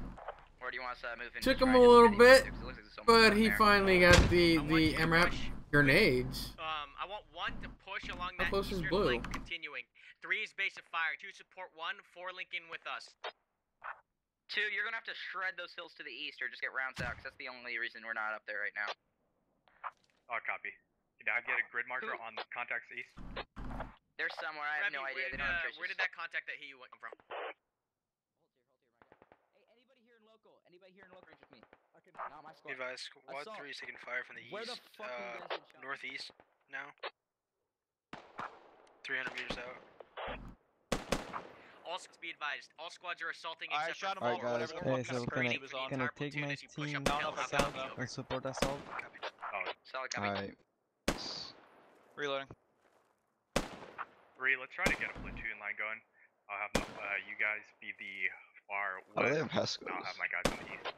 Or do you want us moving? Took to him try a to little get these bit, two, 'cause it looks like there's so much but down he there. finally got the I want you to MRAP push. grenades. I want 1 to push along How that close is eastern blue? flank, continuing. 3 is base of fire. 2 support 1. 4 link in with us. 2, you're gonna have to shred those hills to the east, or just get rounds out, 'cause that's the only reason we're not up there right now. Oh, copy. Did I get a grid marker on the contacts east? There's somewhere. I have no idea. They don't have traces. Where did that contact that hit you come from? Hey, anybody here in local? Anybody here in local? Range with me. Not my squad. Advise, Squad Assault. 3 is taking fire from the Where the east, fuck are you guys getting shot? northeast now. 300 meters out. All be advised. All squads are assaulting I except shot for him four. all, Whatever whatever the fucking fuck screen crazy he was on. can I take my as you push team up the hill, south I'll be over. and support assault? Solid copy. Alright. Reloading. Bree, let's try to get a platoon line going. I'll have you guys be the far How do they west. have Hescos? I'll have my guys on the east.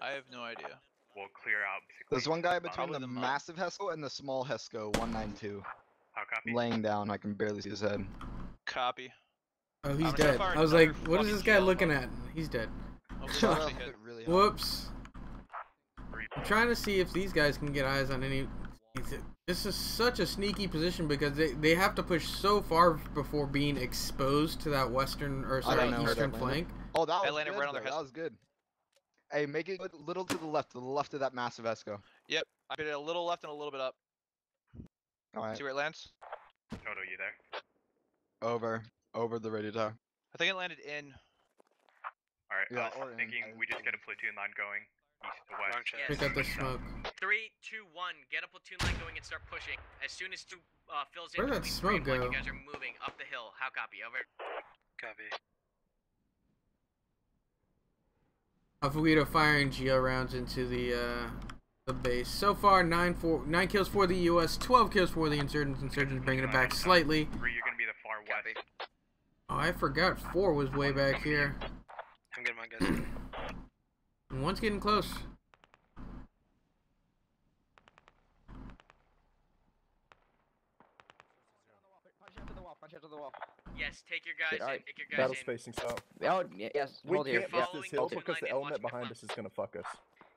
I have no idea. We'll clear out basically. There's one guy between Probably the the mud. massive Hesco and the small Hesco, 192. How copy? Laying down, I can barely see his head. Copy. Oh, he's I'm gonna dead. fire I was like, another what is this fucking guy shell looking up. at? He's dead. Oh, this Shut actually up, hit. it really hot. Whoops. I'm trying to see if these guys can get eyes on any. This is such a sneaky position because they have to push so far before being exposed to that western or I don't know where eastern that flank. Oh, that They was landed good. right on their Though. That was good. Hey, make it a little to the left of that massive Hesco. Yep. I did it a little left and a little bit up. Alright. See where it lands? Toto, you there? Over the radio tower. I think it landed in. Alright, Yeah, I or was in, thinking we just get a platoon line going east to west. Wrong check. Pick up the smoke. 3, 2, 1. Get a platoon line going and start pushing. As soon as 2 fills in, Where did that between 3 and smoke 1, go? you guys are moving up the hill. How copy? Over. Copy. Alpha firing geo rounds into the base. So far, 9 kills for the U.S., 12 kills for the insurgents. Insurgents bringing it back slightly. Bree, you're gonna be the far Copy. west. Oh, I forgot 4 was way back here. I'm getting my guys. And one's getting close. Punch out to the wall. Punch out to the wall. Yes, take your guys alright. in. Take your guys Battle in. spacing south. Oh, yes. We Hold here. can't Yeah. push this hill Following because the line and element watch behind the us is gonna fuck us.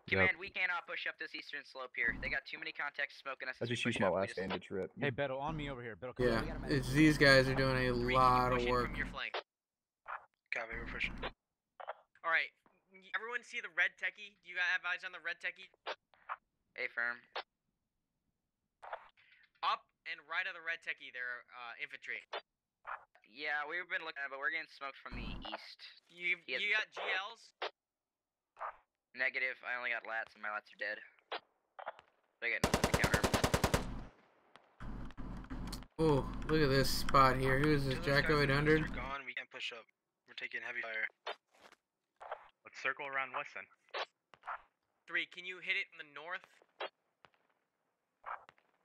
Command, we cannot push up this eastern slope here. They got too many contacts smoking us. I as we just push used my up. We last just- bandage rip. Hey, Beto, on me over here. Beto, come Yeah, on. it's these guys are doing a 3, lot can you of push in work. from your flank? Copy, we're pushing. All right. Everyone see the red techie? Do you have eyes on the red techie? A firm. Up and right of the red techie, they're infantry. Yeah, we've been looking at it, but we're getting smoked from the east. You He has- you got GLs? Negative. I only got lats, and my lats are dead. They get nothing to counter. Oh, look at this spot here. Who is this? Till those Jacko guys 800? are gone, we can't push up. We're taking heavy fire. Let's circle around west then. 3, can you hit it in the north?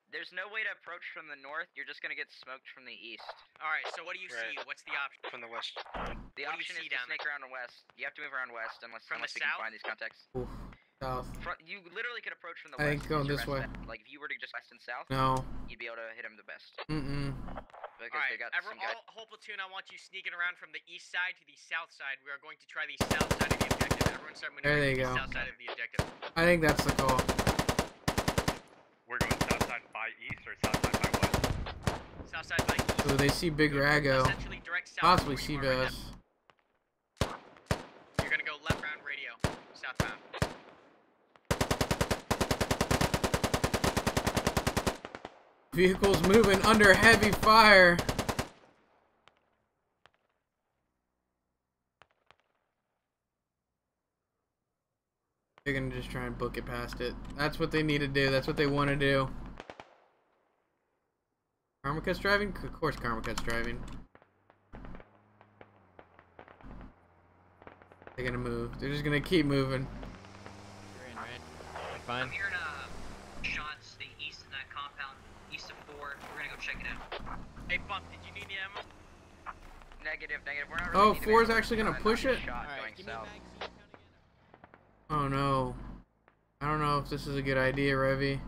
There's no way to approach from the north. You're just gonna get smoked from the east. All right. So what do you Right. see? What's the option? From the west. The What do you option see is to down snake around west. You have to move around west unless From the we can south? find these contacts. Oof, south. You literally could approach from the I west. think going is your this best way. bet. Like if you were to just west and south, No. you'd be able to hit them the best. Mm-mm. Because All right. they got some guys. Whole platoon, I want you sneaking around from the east side to the south side. We are going to try the south side of the objective. Everyone start There maneuvering they to the go. south side of the objective. I think that's the call. We're going south side by east or south side by west? South side by east. So they see Big Rago. Essentially direct south. Possibly from where you are right CVS. now. You're gonna go left round radio, southbound. Vehicles moving under heavy fire. They're gonna just try and book it past it. That's what they need to do. That's what they want to do. Karmakut's driving? Of course Karmakut's driving. They're gonna move. They're just gonna keep moving. You're in, right? Fine. I'm hearing shots to the east of that compound, east of 4. We're gonna go check it out. Hey, Bump, did you need any ammo? Negative. We're not really Oh, 4's actually gonna push it? Alright, give me a south. magazine. Count again. Oh no. I don't know if this is a good idea, Revy.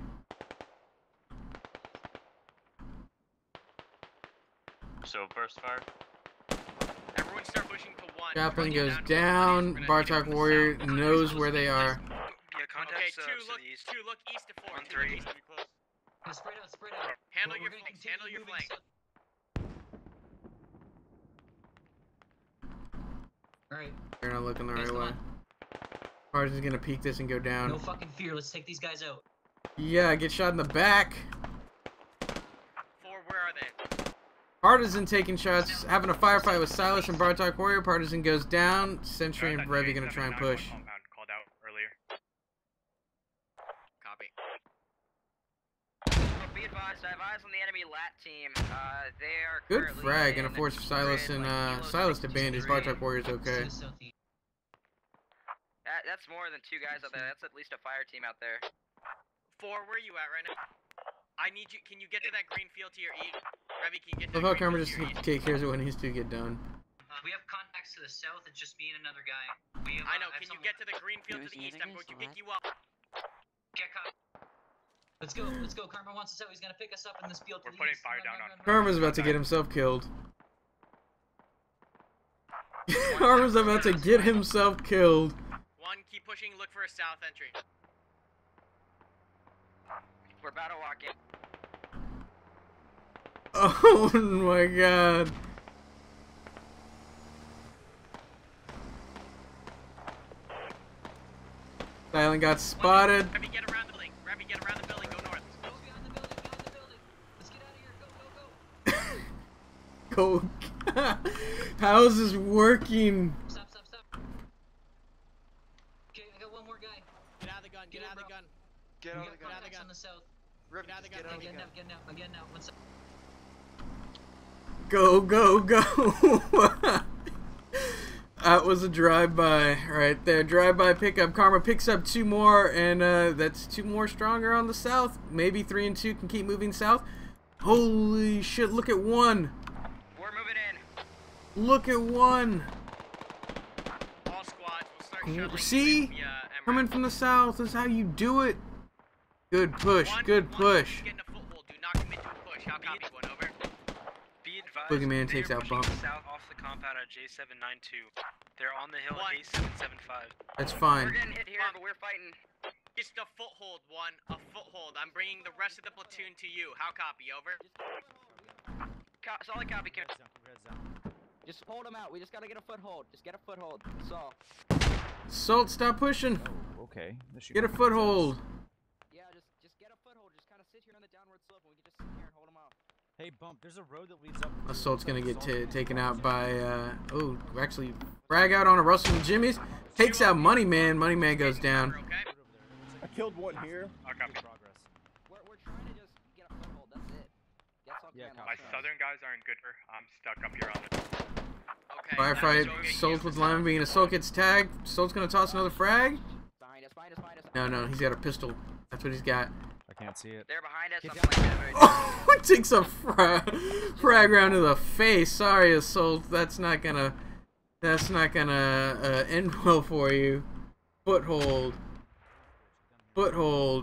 So burst fire. Everyone start pushing to 1. Chaplain Run you goes to down. the police. We're gonna hit Bartok from the Warrior south. knows where they are. Yeah, contact Okay, to the east. 2 look east of 4. 1, 2 look 3. east of 4. Spread out. Handle We're your gonna flank. continue Handle your moving flank. Alright, They're not looking the Guys, right come way. on. Partisan's gonna peek this and go down. No fucking fear. Let's take these guys out. Yeah, get shot in the back. 4, where are they? Partisan taking shots, having a firefight with Silas and Bartok Warrior. Partisan goes down. Sentry and Revy gonna try and push. Compound called out earlier. Copy. Be advised, I have eyes on the enemy lat team. They are Good currently frag, in gonna force Silas grid, and like, kilo Silas to 63. bandage. Bartok Warrior's okay. That's more than 2 guys out there. That's at least a fire team out there. 4, where are you at right now? I need you. Can you get to that green field to your east? Revy, can you get to Love the how green Karma field just to your east? takes care of it when he's to get done. We have contacts to the south. It's just me and another guy. We have, I know. have Can you someone- get to the green field to the east? I'm going to pick you up. Get caught. Let's go. Karma wants us out. He's gonna pick us up in this field to We're the putting east. fire Run, down run, on- run, run. Karma's about to get himself killed. Karma's about to get himself killed. 1, keep pushing. Look for a south entry. We're about to walk in. Oh my god. Silent got spotted. Revy, get around the building. Revy, get around the building. Go north. Go behind the building. Let's get out of here. Go. Go. How is this working? Stop. Okay, I got one more guy. Get out of the gun. Get out of the gun. Get We out got of the gun. contacts on the south. Rip, Get out of the just gun, get out of the gun. Again now. One sec. Go. That was a drive-by right there. Drive-by pickup. Karma picks up 2 more, and that's 2 more stronger on the south. Maybe 3 and 2 can keep moving south. Holy shit, look at 1. We're moving in. Look at 1. All squads will start shuttling. See? with the, Coming from the south is how you do it. Good push. Good push. Getting a foothold. Do not commit to a push. How copy? 1 over. Be advised. Boogeyman they takes are out pushing Bump. south off the compound at J792. They're on the hill 1. at A775. That's fine. We're getting hit here, but we're fighting. Just a foothold. 1. A foothold. I'm bringing the rest of the platoon to you. How copy? Over. Solid copy. Just hold them out. We just gotta get a foothold. Just get a foothold. That's all. Salt, stop pushing. Oh, okay. Get a foothold. Yeah, just get a foothold. Just kind of sit here on the downward slope, and we can just sit here and hold them out. Hey, Bump, there's a road that leads up. Assault's gonna get taken out by, oh, actually, frag out on a Russell and Jimmy's. Takes out Money Man. Money Man goes down. I killed 1 here. I copy. We're trying to just get a foothold. That's it. That's all. Yeah, My southern guys are in good. I'm stuck up here on it. Okay. Firefight. Solt with Lyman being Assault gets tagged. Soult's gonna toss another frag. Behind us. No, he's got a pistol. That's what he's got. I can't see it. They're behind us. Oh, takes a frag round to the face. Sorry, Assault. That's not gonna end well for you. Foothold,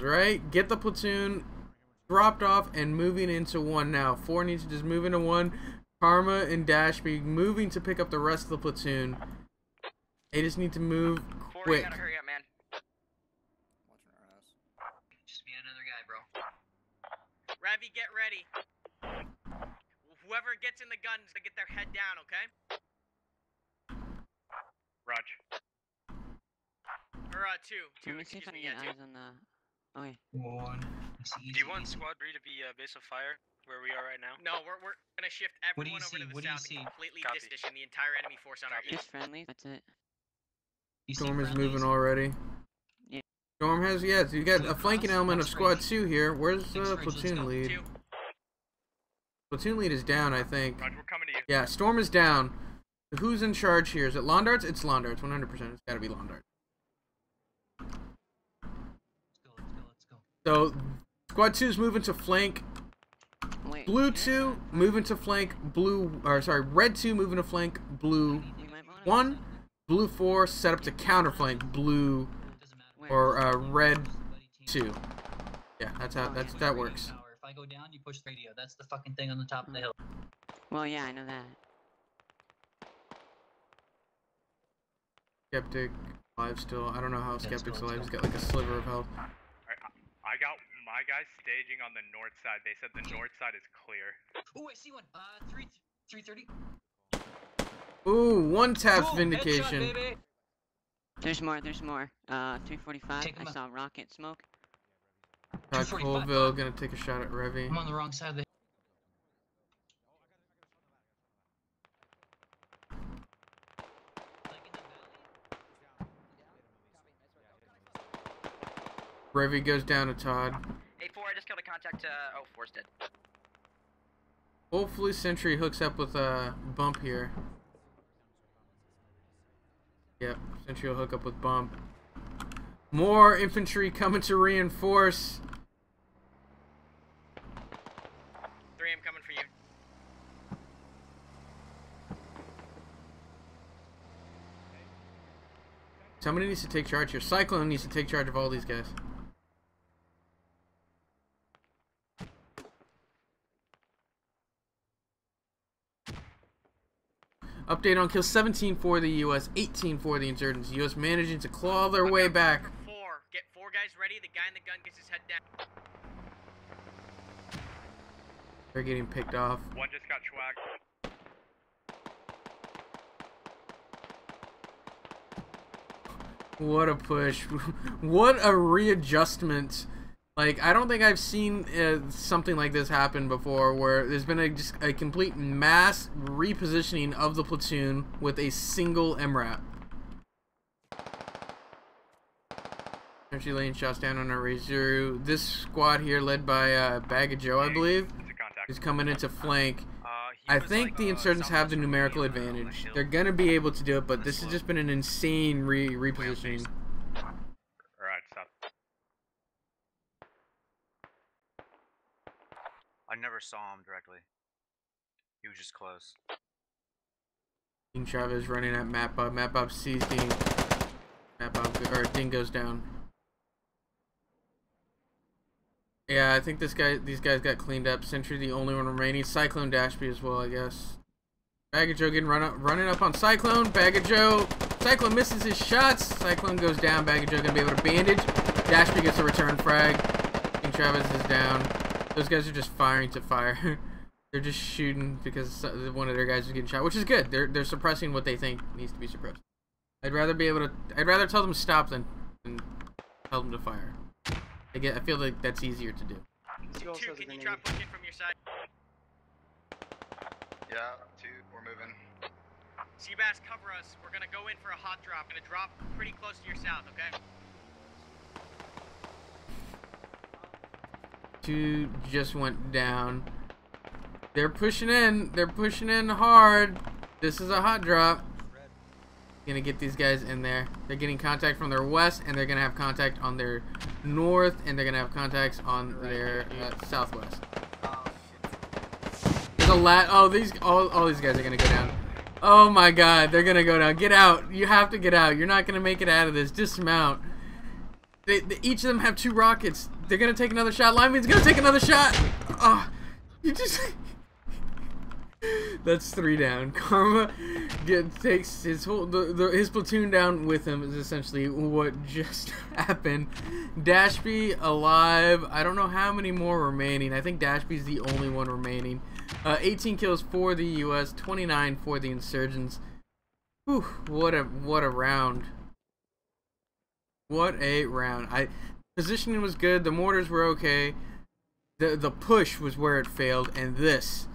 right? Get the platoon dropped off and moving into 1 now. 4 needs to just move into 1. Karma and Dashby moving to pick up the rest of the platoon. They just need to move 4, quick. you gotta hurry up, man. Just me and another guy, bro. Ravi, get ready. Whoever gets in the guns to get their head down, okay? Raj. Or 2. Let me see if I can get eyes on the. Okay. 1. Do you want Squad 3 to be base of fire where we are right now? No, we're gonna shift What do you everyone over see? to the What do you south see? and completely Copy. disposition the entire enemy force on our Just east. friendly. That's it. You see Storm is friendlies? moving already. Storm has, yeah, so you got a flanking element of Squad 2 here. Where's the platoon lead? Platoon lead is down, I think. Roger, we're coming to you. Yeah, Storm is down. Who's in charge here? Is it Londarts? It's Londarts, 100%. It's gotta be Londarts. Let's go. So, Squad 2 is moving to flank. Blue 2 moving to flank. Red 2 moving to flank. Blue 1. Blue 4 set up to counterflank Blue or Red 2. Yeah, that's how that works. If I go down, you push the radio. That's the fucking thing on the top of the hill. Well, yeah, I know that. Skeptic alive still. I don't know how Skeptic's alive. He's got like a sliver of health. I got my guys staging on the north side. They said the north side is clear. Oh, I see one. 330. Ooh, one tap vindication. Headshot, baby. There's more. 345. I saw rocket smoke. Todd Colville gonna take a shot at Revy. I'm on the wrong side of the. Revy goes down to Todd. Hey, 4, I just killed a contact. Oh, 4's dead. Hopefully Sentry hooks up with a Bump here. Yep, Sentry will hook up with Bump. More infantry coming to reinforce. 3, I'm coming for you. Somebody needs to take charge here. Cyclone needs to take charge of all these guys. Update on kills: 17 for the U.S., 18 for the insurgents. U.S. managing to claw their way back. 4. Get 4 guys ready. The guy in the gun gets his head down. They're getting picked off. One just got schwagged. What a push. What a readjustment. Like, I don't think I've seen something like this happen before, where there's been just a complete mass repositioning of the platoon with a single MRAP. Actually laying shots down on our Razor. This squad here, led by Bag of Joe, I believe, is coming into flank. I think the insurgents have the numerical advantage. They're going to be able to do it, but this has just been an insane repositioning. Alright, stop. I never saw him directly. He was just close. Dean Chavez running at Mapbob. Mapbob sees Dean. Dean goes down. Yeah, I think these guys got cleaned up. Sentry the only one remaining. Cyclone Dashby as well, I guess. Bag of Joe getting running up on Cyclone. Bag of Joe. Cyclone misses his shots. Cyclone goes down. Bag of Joe gonna be able to bandage. Dashby gets a return frag. Dean Chavez is down. Those guys are just firing to fire. They're just shooting because one of their guys is getting shot, which is good. They're suppressing what they think needs to be suppressed. I'd rather tell them to stop than tell them to fire. I feel like that's easier to do. 2, can you drop one in from your side? Yeah, 2, we're moving. Seabass, cover us. We're gonna go in for a hot drop. Gonna drop pretty close to your south, okay? 2 just went down. They're pushing in. They're pushing in hard. This is a hot drop. Gonna get these guys in there. They're getting contact from their west, and they're gonna have contact on their north, and they're gonna have contacts on their southwest. There's a lot. Oh, all these guys are gonna go down. Oh my God, they're gonna go down. Get out! You have to get out. You're not gonna make it out of this. Dismount. Each of them have 2 rockets. They're gonna take another shot. Lineman's gonna take another shot. Oh, you just. That's 3 down. Karma takes his whole his platoon down with him. Is essentially what just happened. Dashby alive. I don't know how many more remaining. I think Dashby's the only one remaining. 18 kills for the U.S. 29 for the insurgents. Whew, what a round. What a round. Positioning was good. The mortars were okay. The push was where it failed, and this.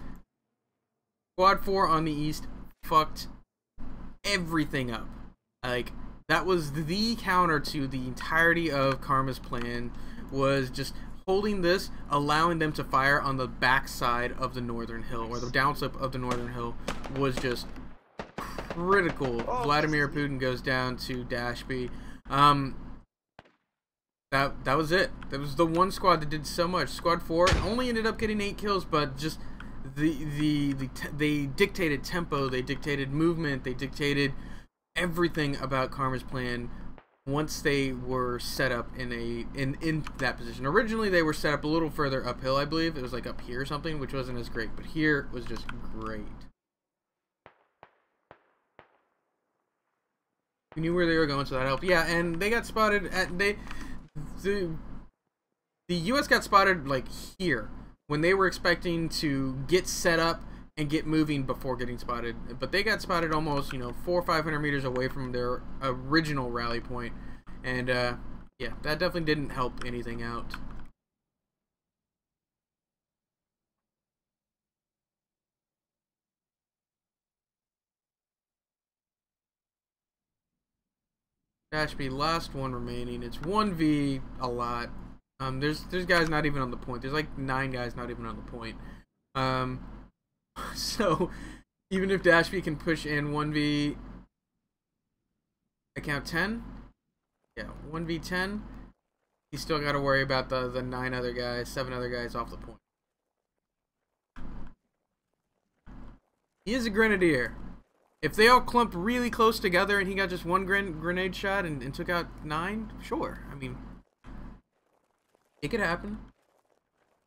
Squad 4 on the east fucked everything up. Like, That was the counter to the entirety of Karma's plan, was just holding this, allowing them to fire on the backside of the northern hill, or the downslip of the northern hill, was just critical. Vladimir Putin goes down to Dashby. That was it. That was the one squad that did so much. Squad 4 only ended up getting 8 kills, but just they dictated tempo, they dictated movement, they dictated everything about Karma's plan once they were set up in that position. Originally they were set up a little further uphill, I believe. It was like up here or something, which wasn't as great, but here was just great. We knew where they were going, so that helped. Yeah, and they got spotted at the US got spotted like here when they were expecting to get set up and get moving before getting spotted, but they got spotted almost 400 or 500 meters away from their original rally point, and yeah, that definitely didn't help anything out. Dashby, last one remaining. It's 1v a lot. There's guys not even on the point. There's like 9 guys not even on the point. So even if Dashby can push in 1v, I count 10. Yeah, 1v10. He's still got to worry about the 7 other guys off the point. He is a grenadier. If they all clumped really close together and he got just one grenade shot and took out 9, sure. I mean, it could happen.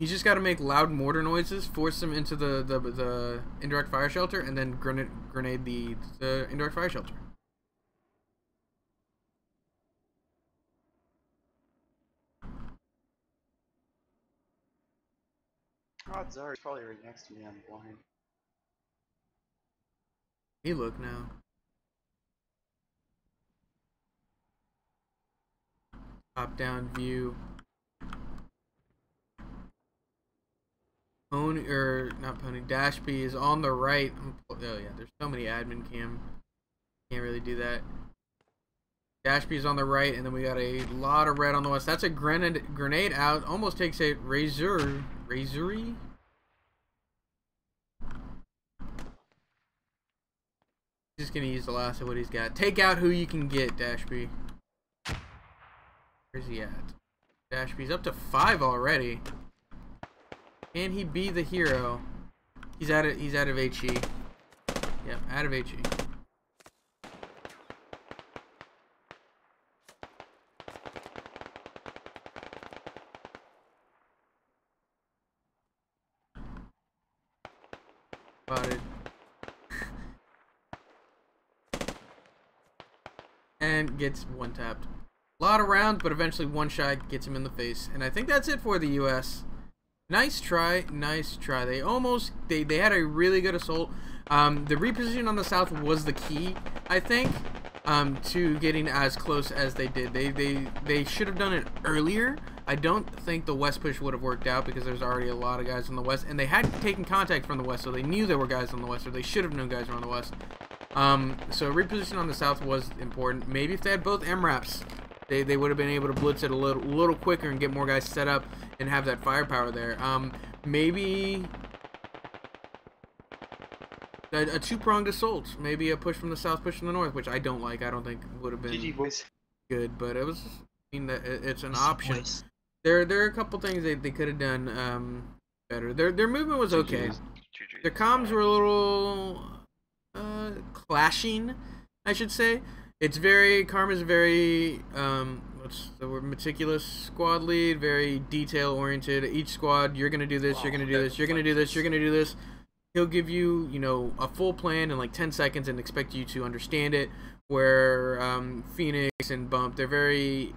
He's just got to make loud mortar noises, force them into the indirect fire shelter, and then grenade the indirect fire shelter. Odds are he's probably right next to me. I'm blind. He look now. Top-down view. Dashby is on the right. Oh yeah, there's so many admin cam. Can't really do that. Dashby is on the right, and then we got a lot of red on the west. That's a grenade out. Almost takes a razory. Just gonna use the last of what he's got. Take out who you can get, Dashby. Where's he at? Dashby's up to 5 already. Can he be the hero? He's out of HE. Yeah, out of HE. Spotted. And gets one tapped. A lot of rounds, but eventually one shot gets him in the face. And I think that's it for the US. Nice try, nice try. They almost, they had a really good assault. The reposition on the south was the key, I think, to getting as close as they did. They should have done it earlier. I don't think the west push would have worked out because there's already a lot of guys on the west, and they hadn't taken contact from the west, so they knew there were guys on the west, or they should have known guys were on the west. So reposition on the south was important. Maybe if they had both MRAPs, they would have been able to blitz it a little quicker and get more guys set up and have that firepower there. Maybe a two-pronged assault. Maybe a push from the south, push from the north, which I don't like. I don't think would have been good, but it was. I mean, it's an option. There are a couple things they could have done better. Their movement was okay. Their comms were a little clashing, I should say. It's very, Karma's very, what's the word, meticulous squad lead, very detail oriented. Each squad, you're gonna do this, you're gonna do this, you're gonna do this, you're gonna do this. He'll give you, a full plan in like 10 seconds and expect you to understand it. Where Phoenix and Bump, they're very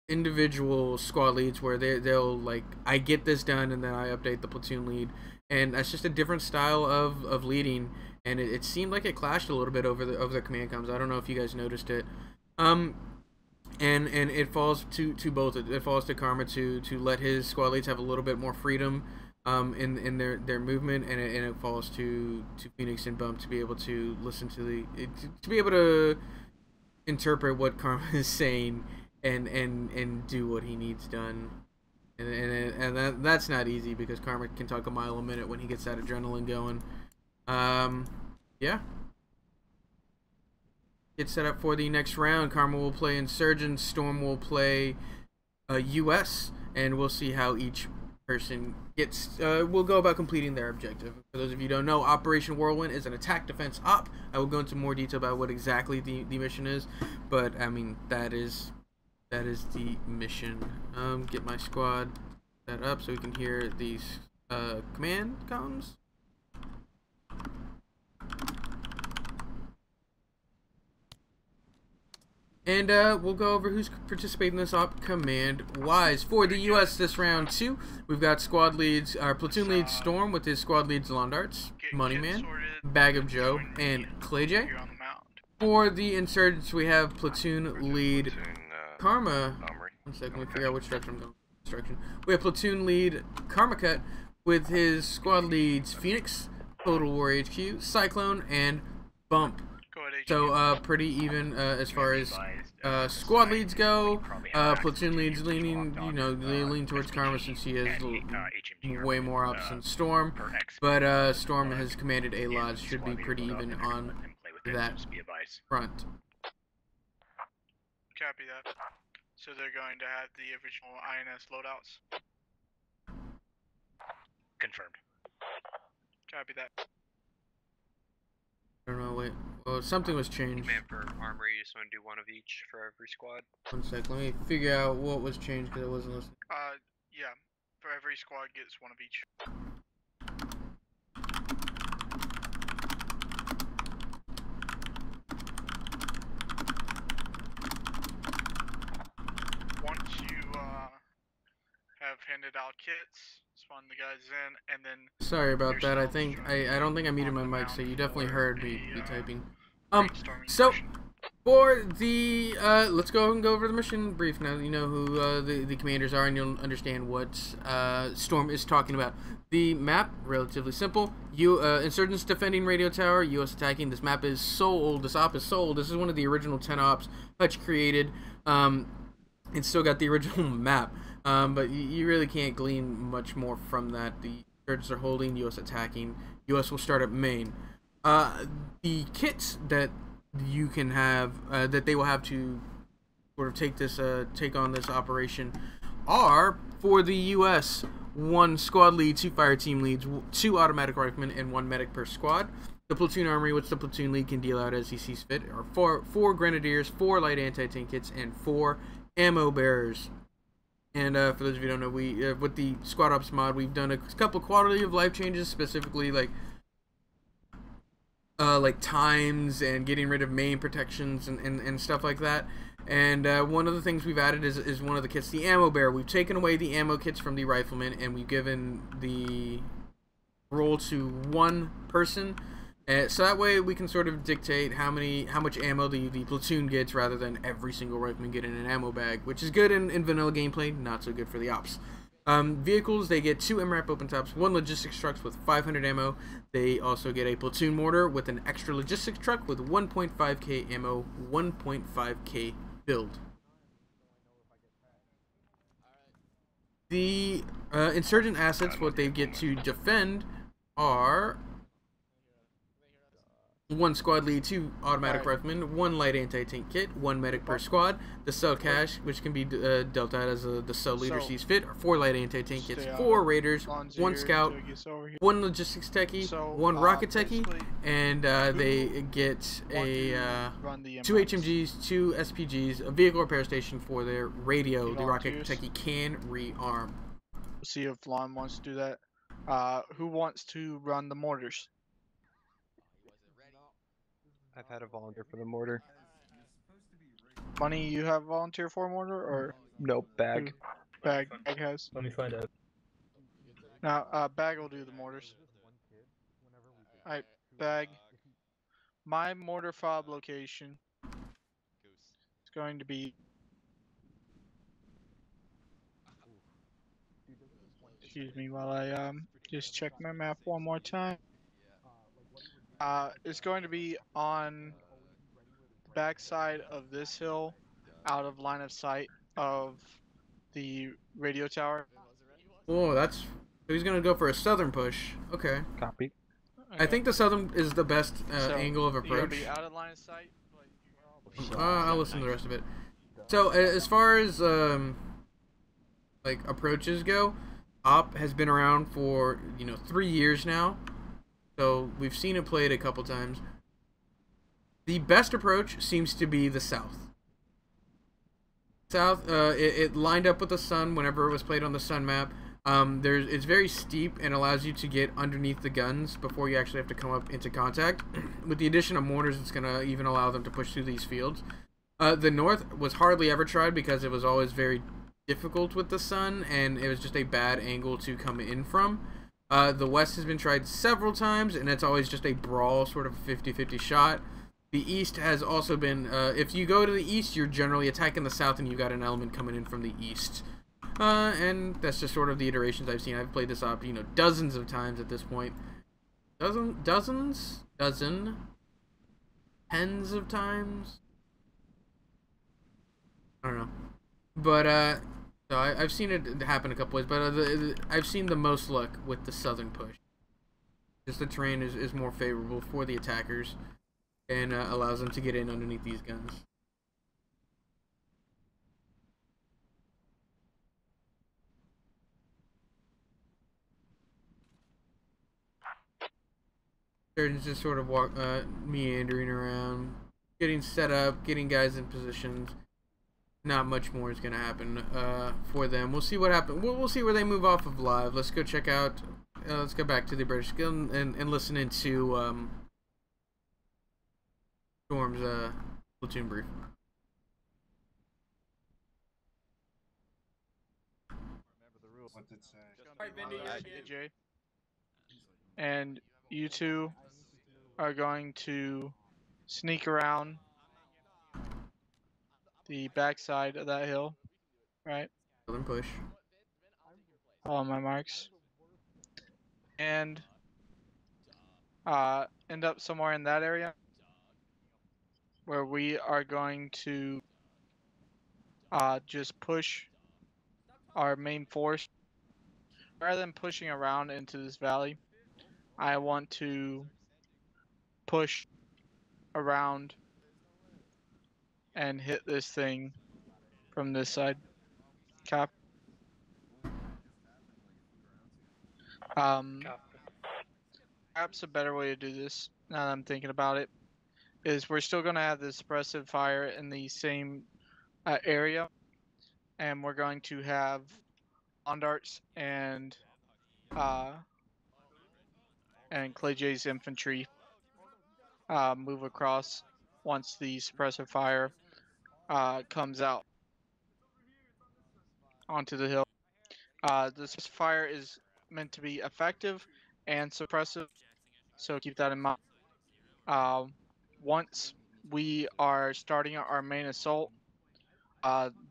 individual squad leads where they'll like, I get this done and then I update the platoon lead. And that's just a different style of leading. And it seemed like it clashed a little bit over the command comms. I don't know if you guys noticed it. And it falls to both. It falls to Karma to let his squad leads have a little bit more freedom in their movement, and it falls to Phoenix and Bump to be able to listen to to be able to interpret what Karma is saying and do what he needs done. And that's not easy because Karma can talk a mile a minute when he gets that adrenaline going. Yeah. Get set up for the next round. Karma will play Insurgents, Storm will play US, and we'll see how each person gets will go about completing their objective. For those of you who don't know, Operation Whirlwind is an attack defense op. I will go into more detail about what exactly the mission is, but I mean that is the mission. Get my squad set up so we can hear these command comms. And we'll go over who's participating in this op command-wise. For the U.S. this round 2, we've got squad leads, our platoon lead Storm with his squad leads Londarts, Moneyman, Bag of Joe, and Clay J. For the Insurgents, we have platoon lead Karma. One second, let me figure out which direction I'm going. We have platoon lead Karma Cut with his squad leads Phoenix, Total War HQ, Cyclone, and Bump. So pretty even as far as squad leads go. Platoon leads leaning, they lean towards Karma since he has way more ops than Storm. But Storm has commanded a lot, should be pretty even on that front. Copy that. So they're going to have the original INS loadouts. Confirmed. Copy that. I don't know, wait. Well, something was changed. Command for armory, you just want to do one of each for every squad. One sec, let me figure out what was changed because I wasn't listening. Yeah. For every squad gets one of each. Once you have handed out kits, spawn the guys in, and then... Sorry about that. I don't think I muted my mic, so you definitely heard me typing. So for the let's go and go over the mission brief now. You know who the commanders are, and you'll understand what Storm is talking about. The map, relatively simple. Insurgents defending radio tower, US attacking. This map is so old. This op is so old. This is one of the original 10 ops Hutch created. It's still got the original map. But you really can't glean much more from that. The Insurgents are holding, US attacking. US will start at main. The kits that you can have, that they will have to sort of take on this operation, are for the U.S. 1 squad lead, 2 fire team leads, 2 automatic riflemen, and 1 medic per squad. The platoon armory, which the platoon lead can deal out as he sees fit, are 4 grenadiers, 4 light anti-tank kits, and 4 ammo bearers. And for those of you who don't know, we with the squad ops mod, we've done a couple quality of life changes, specifically like times and getting rid of main protections and stuff like that. And one of the things we've added is one of the kits, the ammo bearer. We've taken away the ammo kits from the riflemen, and we've given the role to 1 person. So that way we can sort of dictate how much ammo the platoon gets, rather than every single rifleman getting an ammo bag, which is good in vanilla gameplay, not so good for the ops. Vehicles, they get 2 MRAP open tops, 1 logistics trucks with 500 ammo. They also get a platoon mortar with an extra logistics truck with 1.5k ammo, 1.5k build. The insurgent assets, what they get to defend, are 1 squad lead, 2 automatic riflemen, 1 light anti-tank kit, 1 medic per squad. The cell cache, which can be dealt out as the cell leader sees fit, are 4 light anti-tank kits, 4 raiders, 1 scout, 1 logistics techie, 1 rocket techie, and they get a 2 HMGs, 2 SPGs, a vehicle repair station for their radio. The rocket techie can rearm. See if Lon wants to do that. Who wants to run the mortars? I've had a volunteer for the mortar. Money, you have volunteer for mortar, or nope? Bag. Bag has. Let me find out. Now, Bag will do the mortars. Alright, Bag. My mortar fob location is going to be. Excuse me while I just check my map one more time. It's going to be on the backside of this hill, out of line of sight of the radio tower. Oh, that's. He's gonna go for a southern push. Okay. Copy. I think the southern is the best So, angle of you're gonna approach. be out of line of sight. I'll listen to the rest of it. So as far as like approaches go, op has been around for 3 years now, so we've seen it played a couple times. The best approach seems to be the south. It lined up with the sun whenever it was played on the sun map. It's very steep and allows you to get underneath the guns before you actually have to come up into contact. With the addition of mortars, it's gonna even allow them to push through these fields. The north was hardly ever tried because it was always very difficult with the sun, and it was just a bad angle to come in from. The west has been tried several times, and it's always just a brawl, sort of 50-50 shot. The east has also been, if you go to the east, you're generally attacking the south, and you've got an element coming in from the east. And that's just sort of the iterations I've seen. I've played this op, dozens of times at this point. Tens of times? I don't know. But, so I've seen it happen a couple ways, but I've seen the most luck with the southern push. Just the terrain is more favorable for the attackers and allows them to get in underneath these guns. They're just sort of meandering around, getting set up, getting guys in positions. Not much more is going to happen for them. We'll see what happens. We'll see where they move off of live. Let's go check out. Let's go back to the British Guild and listen into Storm's platoon brief. Remember the rules. What did it say? AJ. And you two are going to sneak around the backside of that hill, right? Southern push. Follow my marks. And end up somewhere in that area where we are going to just push our main force. Rather than pushing around into this valley, I want to push around and hit this thing from this side. Cap. Perhaps a better way to do this, now that I'm thinking about it, is we're still going to have the suppressive fire in the same area, and we're going to have on darts and Clay J's infantry move across once the suppressive fire comes out onto the hill. The suppressive fire is meant to be effective and suppressive, so keep that in mind. Once we are starting our main assault,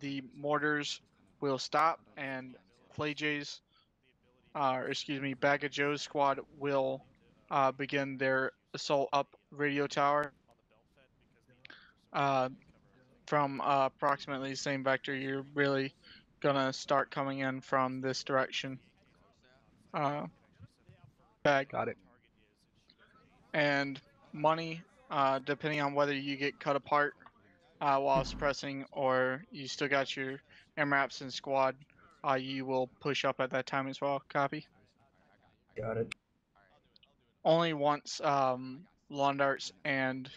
the mortars will stop and Clay J's, Bag of Joe's squad will begin their assault up radio tower. From approximately the same vector, you're really gonna start coming in from this direction. Bag. Got it. And money, depending on whether you get cut apart while suppressing or you still got your MRAPs and squad, you will push up at that time as well. Copy? Got it. Only once Londarts and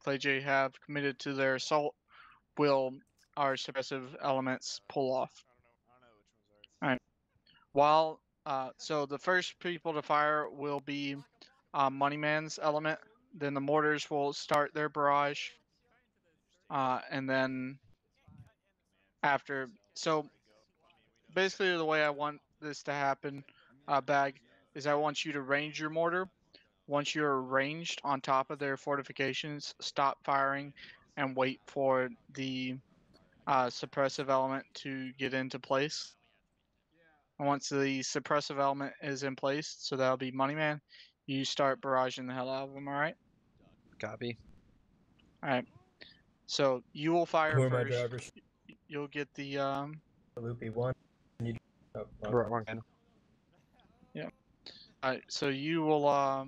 Clay J have committed to their assault will our suppressive elements pull off. Alright. While so the first people to fire will be Moneyman's element, then the mortars will start their barrage, and then after, so basically the way I want this to happen, Bag, is I want you to range your mortar. Once you're ranged on top of their fortifications, stop firing and wait for the suppressive element to get into place. And once the suppressive element is in place, so that'll be Moneyman, you start barraging the hell out of them, alright? Copy. Alright. So you will fire Who are my first. drivers? You'll get the Loopy 1. You... Oh, We're good. Yeah. Alright, so you will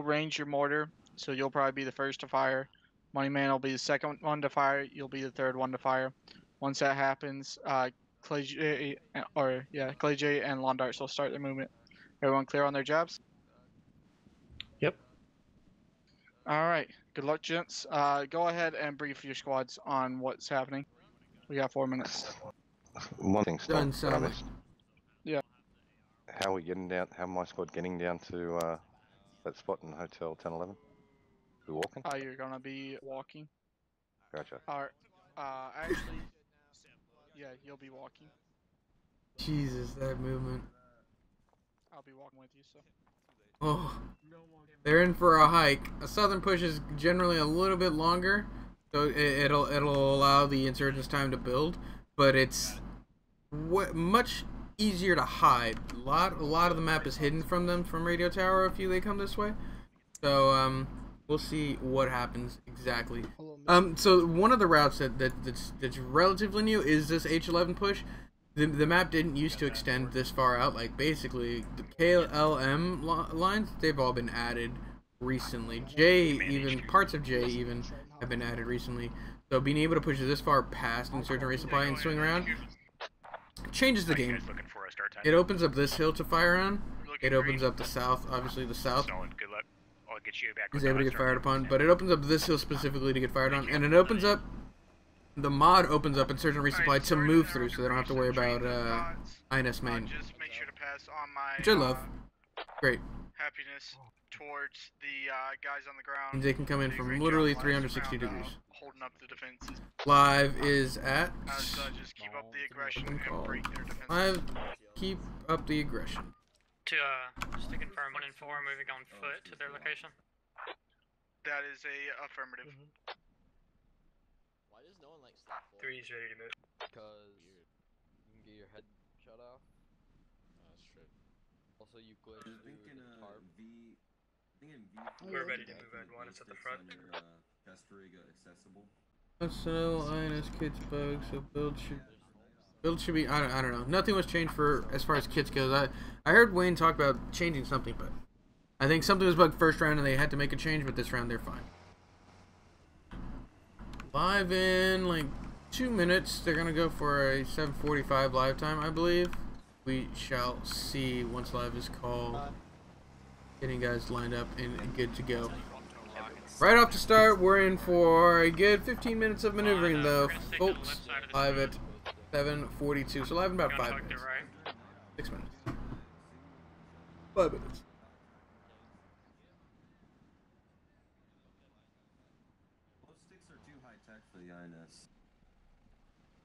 range your mortar, so you'll probably be the first to fire. Moneyman will be the second one to fire, you'll be the third one to fire. Once that happens, Clay J and Londarts will start their movement. Everyone clear on their jobs? Yep. Alright, good luck, gents. Go ahead and brief your squads on what's happening. We got 4 minutes. One thing, Done, Stomp, that I Sally. missed. Yeah. How are we getting down? How my squad getting down to that spot in Hotel 1011? We walking? You're gonna be walking. Gotcha. Alright. Actually, yeah, you'll be walking. Jesus, that movement. I'll be walking with you, so. Oh, they're in for a hike. A southern push is generally a little bit longer, so it'll allow the insurgents time to build, but it's much easier to hide. A lot of the map is hidden from them from Radio Tower if they come this way. So we'll see what happens exactly. So one of the routes that's relatively new is this H11 push. The map didn't used to extend this far out. Like basically the KLM lines, they've all been added recently. Parts of J even have been added recently. So being able to push this far past insurgent resupply and swing around changes the game. It opens up this hill to fire on. It opens up the south, obviously the south is able to get fired upon, but it opens up this hill specifically to get fired on, and it opens up, the mod opens up insurgent resupply to move through, so they don't have to worry about INS main. Just make sure to pass on my Which I love. Great. happiness towards the guys on the ground. And they can come in from literally 360 degrees. Holding up the defenses. Live is at. Just keep up the aggression and break their defenses. Live, keep up the aggression. Just to confirm, 1 and 4 moving on foot to their location. That is a affirmative. Why does no one like stop 3 is ready to move. Because you can get your head shut off. That's true. Also, you glitch through the tarp. We're ready to move at 1, it's at the front. So INS kits bugs, so build should be, I don't know. Nothing was changed for as far as kits goes. I heard Wayne talk about changing something, but I think something was bugged first round and they had to make a change, but this round they're fine. Live in like 2 minutes. They're gonna go for a 7:45 live time, I believe. We shall see once live is called. Getting guys lined up and good to go. Right off the start, we're in for a good 15 minutes of maneuvering though, folks. Live at 7:42, so live in about 5 minutes. 6 minutes. 5 minutes.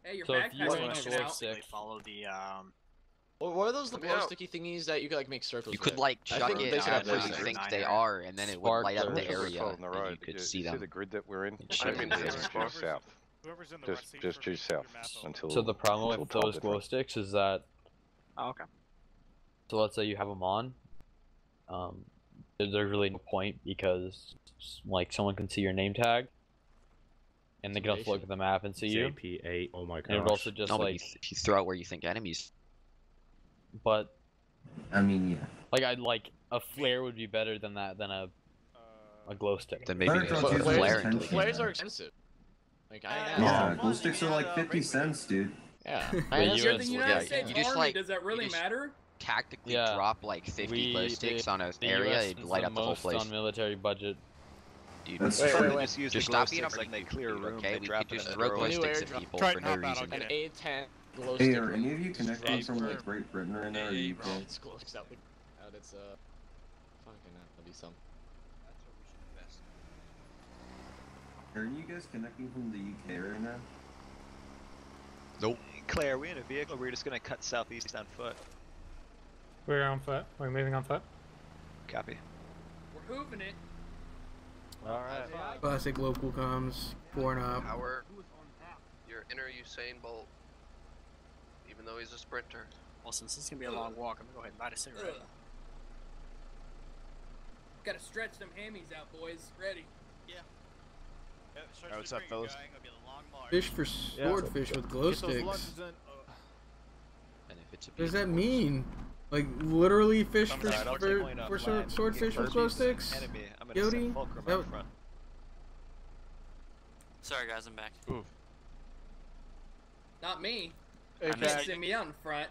Hey, your So if you want backpack's to hanging out. stick, follow the what are those glow sticky thingies that you could like make circles? You could with? like I chuck think it they should have where you lasers. think they are, and then it would light up the area, and you could see See them. the grid that we're in? I mean, Due south. Just due south until. So the problem with until those 12 glow sticks is that. Oh, okay. So let's say you have them on. There's really no point because like someone can see your name tag. And they can also look at the map and see you. JP8, oh my gosh. And it would also just No, but like. if you throw it where you think enemies. But. I mean, yeah. Like I'd like a flare would be better than that than a glow stick. Then maybe put a flare into the game. Flares are expensive. Like Yeah, glow sticks are like 50 cents, dude. Yeah. You're the United States you just Army, like does that really matter? tactically drop like 50 glow sticks on an area, it'd light up the whole place. On military budget. Dude, That's wait, true. wait, just stop being like they clear a room. Okay, we could just throw glow sticks at people for no reason. An A10 glow Hey, stick. are any of you connecting from like Great Britain right now? Or UK? It's glow sticks out. It's fucking that'll be some. Are you guys connecting from the UK right now? Nope. Claire, are we in a vehicle? We're just gonna cut southeast on foot. We're on foot. We're moving on foot. Copy. We're hooving it. Alright. Classic local comms, 4 and up. Power your inner Usain Bolt, even though he's a sprinter. Well, since this is gonna be a long walk, I'm gonna go ahead and light a cigarette. Gotta stretch them hammies out, boys. Ready. Yeah. Alright, what's up, fellas? Fish for swordfish with glow sticks. What does that mean? Like literally fish for swordfish with glow sticks? Yodi? Sorry guys, I'm back. Ooh. Not me. Hey, I'm missing me out in front.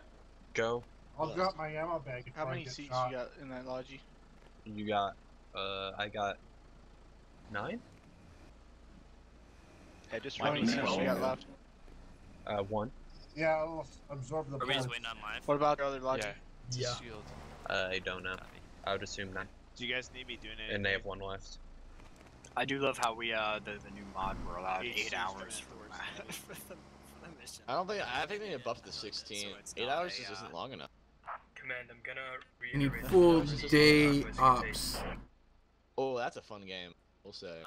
Go. I'll drop my ammo bag if How I many get seats shot. you got in that lodgy? You got, I got 9? Hey, just How many seats you got left? 1. Yeah, I'll absorb the Are we just points. waiting on live? What about the other lodgy? Yeah. I don't know. I would assume 9. Do you guys need me doing anything? And they have 1 left. I do love how we the new mod we're allowed 8 hours for the mission. I think they need to buff the 16. 8 hours just isn't long enough. Command, I'm gonna You need reiterate full that. day ops. Oh, that's a fun game. We'll say.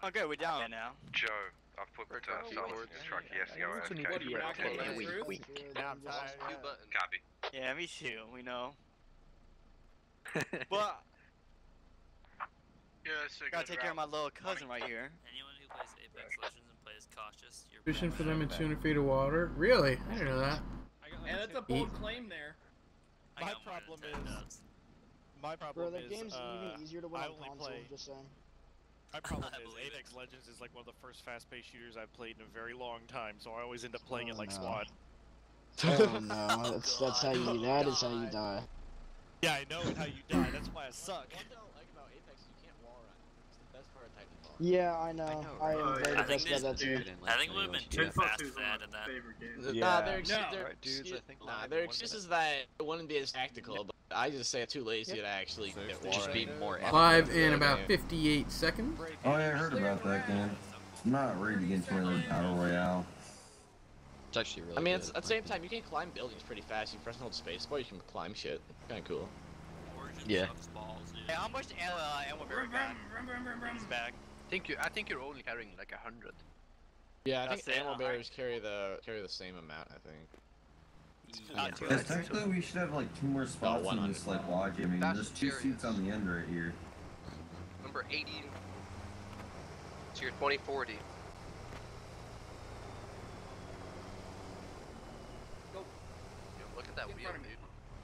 Okay, we're down now. Joe, I've put Platoon solid in the truck. Yes, go ahead. What are you not gonna let through? Now I'm tired. Copy. Yeah, me too. We know. But Yeah, so gotta take care of my little cousin right here. Anyone who plays Apex Legends and plays cautious, you're Fishing for them in 200 feet of water? Really? I didn't know that. And that's a bold claim there. My problem is Bro, that game's even easier to win on console, just saying. My problem is Apex Legends is like one of the first fast-paced shooters I've played in a very long time, so I always end up playing it like SWAT. Oh no, that's how you. That is how you die. Yeah, I know how you die. That's why I suck. Yeah, I know. I am very I think impressed by that too. I think it would have been too fast to add in that. Nah, their excuse is that it wouldn't be as tactical, but I just say it's too lazy to actually get war. Just be more Live in about 58 seconds. Oh yeah, I heard about that game. I'm not ready to get into another battle royale. It's actually really I mean, good. at the same time, you can climb buildings pretty fast. You press and hold space bar, you can climb shit. Kind of cool. Yeah. Hey, how much ammo bear we got? He's back. I think you're only carrying like 100. Yeah, I That's think it, ammo alright. bearers carry the same amount. I think. Because technically we should have like 2 more spots in this like lodge. I mean, there's 2 seats on the end right here. Number 80 to your 2040. Go. Yo, look at that wheel, dude.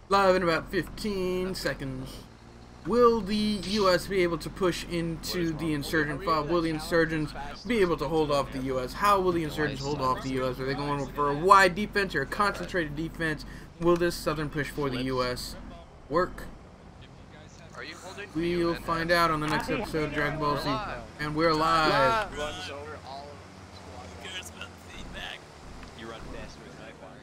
Live in about 15 seconds. Will the U.S. be able to push into the insurgent fob? Will the insurgents be able to hold off the U.S.? How will the insurgents hold off the U.S.? Are they going for a wide defense or a concentrated defense? Will this southern push for the U.S. work? Are you holding? We'll find out on the next episode of Dragon Ball Z. And we're live.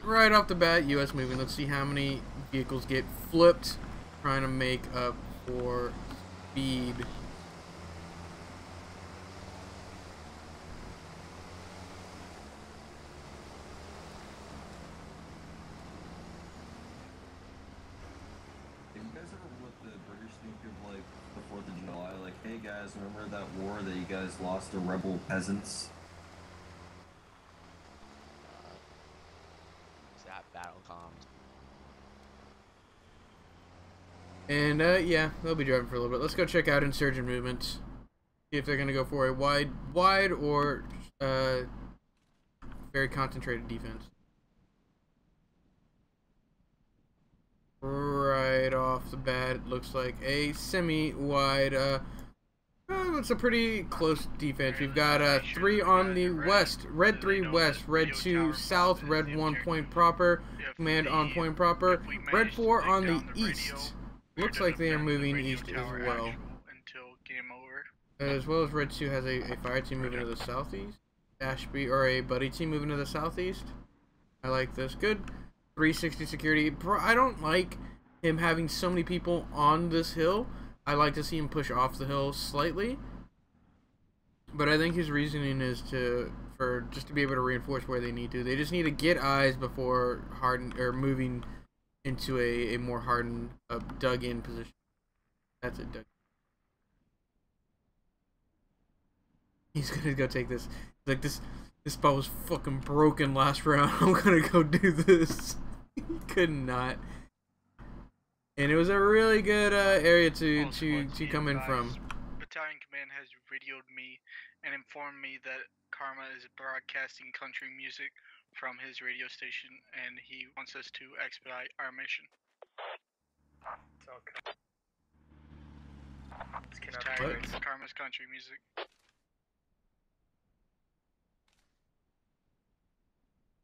Right off the bat, U.S. moving. Let's see how many vehicles get flipped. Trying to make up for speed. Have you guys ever what the British think of like the 4th of July? Like, hey guys, remember that war that you guys lost to rebel peasants? That battle comms. And yeah, they'll be driving for a little bit. Let's go check out insurgent movements. See if they're gonna go for a wide or very concentrated defense. Right off the bat, it looks like a semi-wide. It's a pretty close defense. We've got 3 on the west, red 3 west, red 2 south, red 1 point proper, command on point proper, red 4 on the east. Looks like they are moving east as well. Until game over. As well as red 2 has a fire team moving to the southeast. Ashby or a buddy team moving to the southeast. I like this. Good. 360 security. I don't like him having so many people on this hill. I like to see him push off the hill slightly. But I think his reasoning is just to be able to reinforce where they need to. They just need to get eyes before moving into a more hardened, dug-in position. That's it, dug. He's gonna go take this. Like, this spot was fucking broken last round. I'm gonna go do this. He could not. And it was a really good area to come in from. Battalion Command has radioed me and informed me that Karma is broadcasting country music from his radio station, and he wants us to expedite our mission. He's tired of Karma's country music.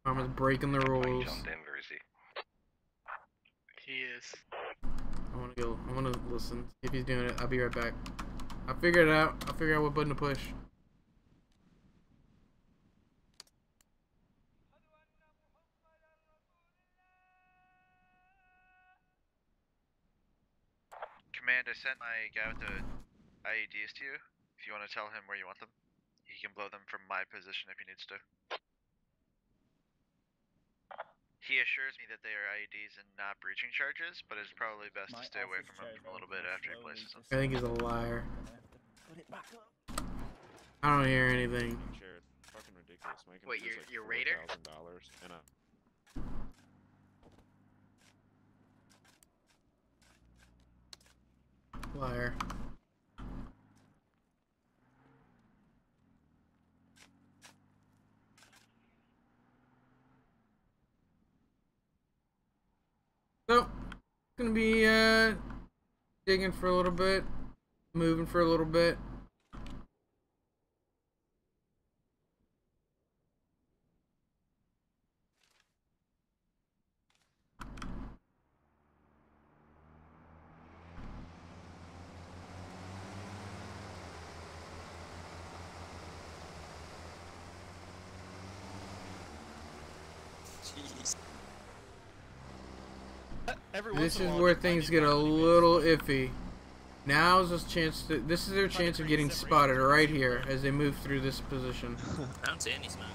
Karma's breaking the rules. John Denver, is he? He is. I wanna listen. See if he's doing it. I'll be right back. I'll figure it out. I'll figure out what button to push. Command, I sent my guy with the IEDs to you. If you want to tell him where you want them, he can blow them from my position if he needs to. He assures me that they are IEDs and not breaching charges, but it's probably best to stay away from him a little bit after he places them. I think he's a liar. I don't hear anything. Fucking ridiculous. Wait, your raider? $4,000 and a Liar. So, gonna be digging for a little bit, moving for a little bit. Jeez. This is where things get a little iffy. Now's this chance to. This is their chance of getting spotted right here as they move through this position. I don't see any smoke.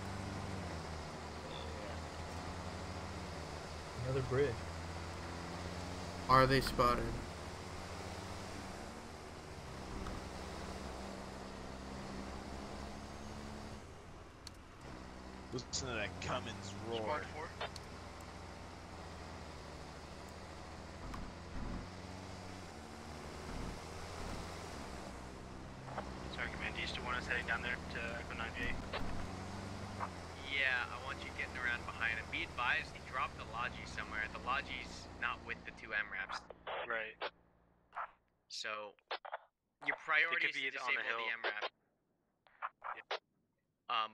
Another bridge. Are they spotted? listen to that Cummins roar. Sorry, Command, do you still want us heading down there to Echo 98? Yeah, I want you getting around behind him. Be advised, he dropped the Logi somewhere. The Logi's not with the two MRAPs. Right. So, your priority is to on disable the hill. the MRAP.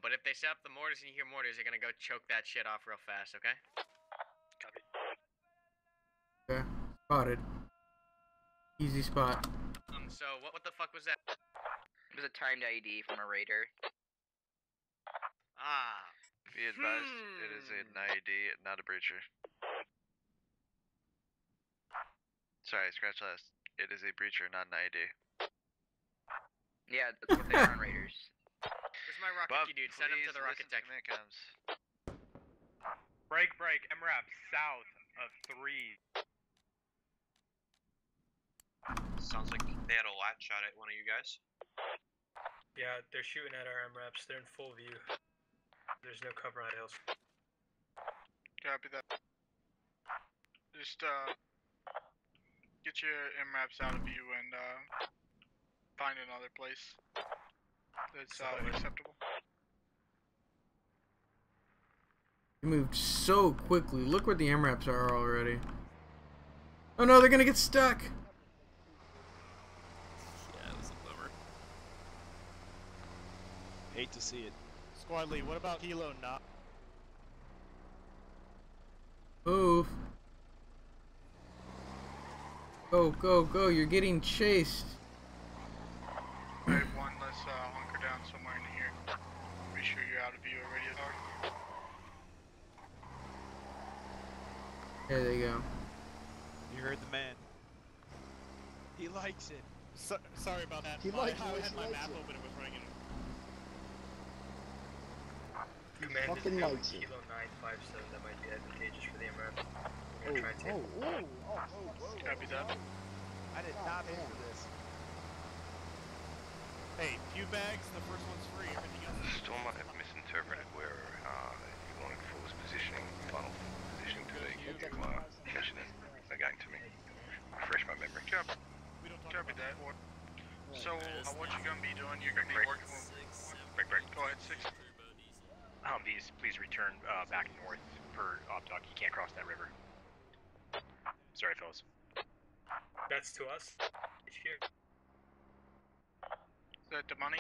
But if they set up the mortars and you hear mortars, you're gonna go choke that shit off real fast, okay? Copy. Okay, spotted. Easy spot. So what the fuck was that? It was a timed ID from a raider. Ah. Be advised, it is an IED, not a breacher. Sorry, scratch last. It is a breacher, not an IED. Yeah, that's what they are on raiders. Where's my rocket dude? Send him to the rocket tech. Break, MRAP south of 3. Sounds like they had a lat shot at one of you guys. Yeah, they're shooting at our MRAPs. They're in full view. There's no cover on hills. Copy that. Just get your MRAPs out of view and find another place that's acceptable. They moved so quickly. Look where the MRAPs are already. Oh no, they're gonna get stuck. Yeah, it was a bummer. Hate to see it. Squad lead, what about Kilo not? Move. Go, go, go. You're getting chased. Alright, one, let's hunker down somewhere in here. Be sure you're out of view of radio tower. There they go. You heard the man. He likes it. Sorry about that. He I likes had my it. map open, it was ringing. Command Fucking is likes it. Kilo 957. That might be advantageous for the MRAP. We're gonna try and take Copy that. I did not pay for this. Hey, few bags, the first one's free, everything else is Storm might have misinterpreted where you wanted force positioning, final positioning to be. You mentioned it again to me. Refresh my memory. Copy that. So, what you gonna be doing? You're gonna be working with... Break. Go ahead, 6. Humvees, please return back north per op-doc. You can't cross that river. Sorry, fellas. That's to us. Here. Is that the money?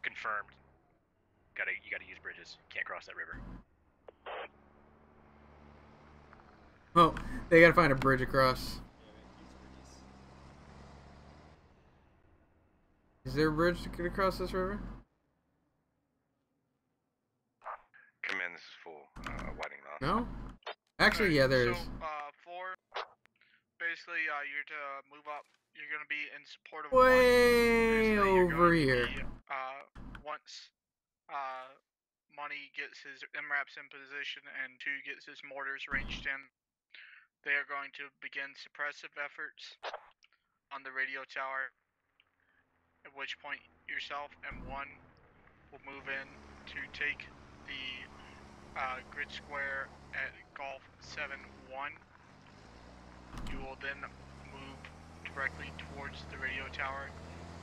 Confirmed. You gotta use bridges. Can't cross that river. Oh, they gotta find a bridge across. Is there a bridge to get across this river? Command, this is full. Waiting on. No? Actually, yeah, there is. So, 4, basically, you're to move up. You're gonna be in support of Way 1. Basically, over here. Once Money gets his MRAPs in position and 2 gets his mortars ranged in, they are going to begin suppressive efforts on the radio tower. At which point, yourself and 1 will move in to take the grid square at Golf 7-1. You will then move directly towards the radio tower,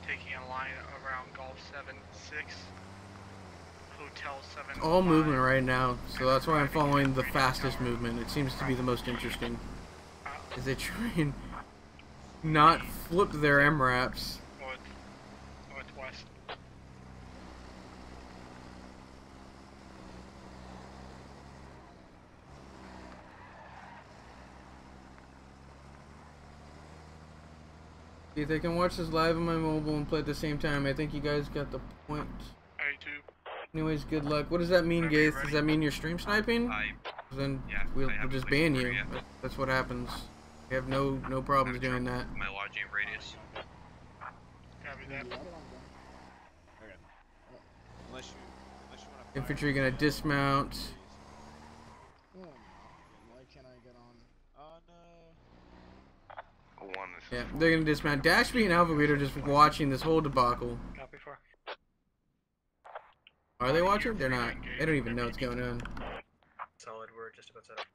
taking a line around Golf 7-6, Hotel 7. All movement right now, so that's why I'm following the fastest movement. It seems to be the most interesting. As they try and not flip their MRAPs. Northwest. If they can watch this live on my mobile and play at the same time, I think you guys got the point. I do. Anyways, good luck. What does that mean, Gaith? Does that mean you're stream sniping? Then we'll just ban you. That's what happens. We have no problems doing that. My lodging radius. Copy that. Unless you want to. Infantry gonna dismount. Why can't I get on? Oh no. Yeah, they're gonna dismount. Dashby and Alpha Beat are just watching this whole debacle. Copy 4. Are they watching? They're not. They don't even know what's going on. Solid, we're just about set up.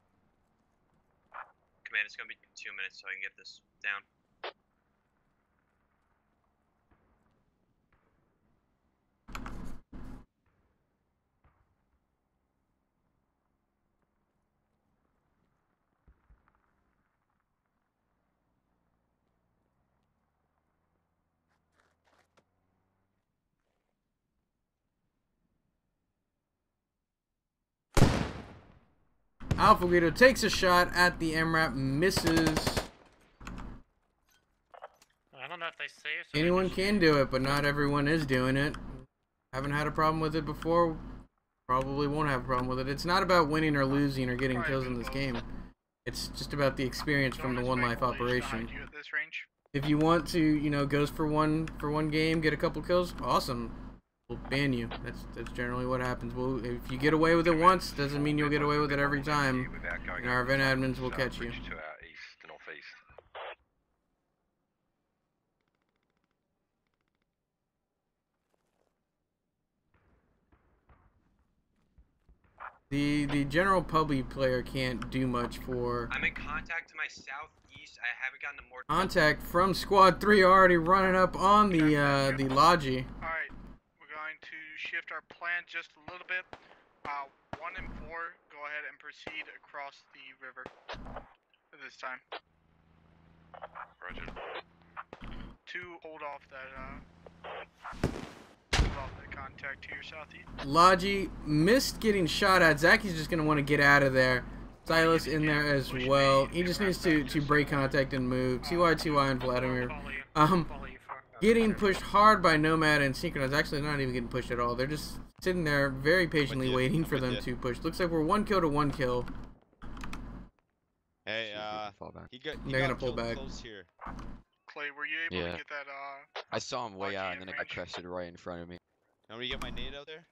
Command, it's gonna be 2 minutes so I can get this down. Alpha Guido takes a shot at the MRAP, misses. I don't know if they save. Anyone can do it, but not everyone is doing it. Haven't had a problem with it before. Probably won't have a problem with it. It's not about winning or losing or getting kills in this game. It's just about the experience from the one life operation. If you want to, you know, goes for one game, get a couple kills, awesome. We'll ban you. That's generally what happens. Well, if you get away with it once, doesn't mean you'll get away with it every time. And our event admins will catch you. The general public player can't do much for. I'm in contact to my southeast. I haven't gotten a more Contact from Squad 3 already running up on the Logi. Alright, we're going to shift our plan just a little bit. 1 and 4, go ahead and proceed across the river at this time. Roger. 2, hold off that contact to your southeast. Logi missed getting shot at. Zaki's just gonna want to get out of there. Silas in there as well. He just needs to break contact and move. TY and Vladimir. Getting pushed hard by Nomad and Synchronized. Actually, not even getting pushed at all. They're just sitting there very patiently waiting for them to push. Looks like we're 1 kill to 1 kill. Hey, they're gonna pull back. Here. Clay, were you able to get that? I saw him way out, and then it got crested right in front of me. Want me to get my nade out there?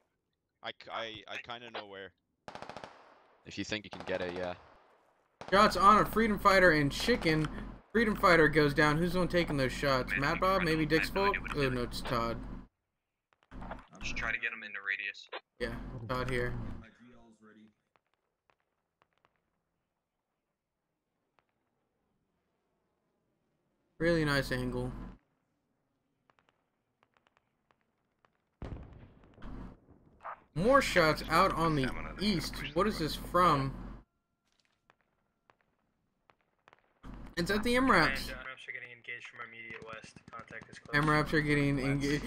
I kind of know where. If you think you can get it, yeah. Shots on a Freedom Fighter and Chicken. Freedom Fighter goes down. Who's the one taking those shots? Mad Bob? Maybe Dick's Folk? Oh no, it's Todd. Just try to get him into radius. Yeah, Todd here. Really nice angle. More shots out on the east. What is this from? It's at the MRAPs. MRAPs are getting engaged from immediate west. Contact is close. MRAPs are getting engaged.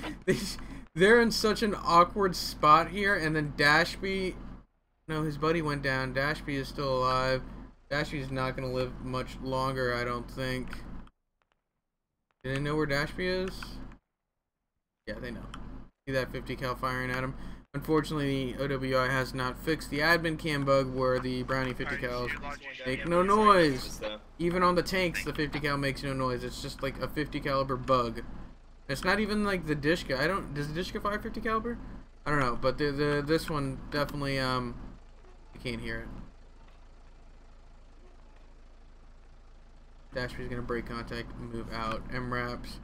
They're in such an awkward spot here, and then Dashby... No, his buddy went down. Dashby is still alive. Dashby's not going to live much longer, I don't think. Do they know where Dashby is? Yeah, they know. See that 50 cal firing at him? Unfortunately, OWI has not fixed the admin cam bug where the Brownie 50 cals make no noise. Even on the tanks, the 50 cal makes no noise. It's just like a 50 caliber bug. It's not even like the Dishka. Does the Dishka fire 50 caliber? I don't know, but this one definitely you can't hear it. Dashby's gonna break contact, move out. MRAPs.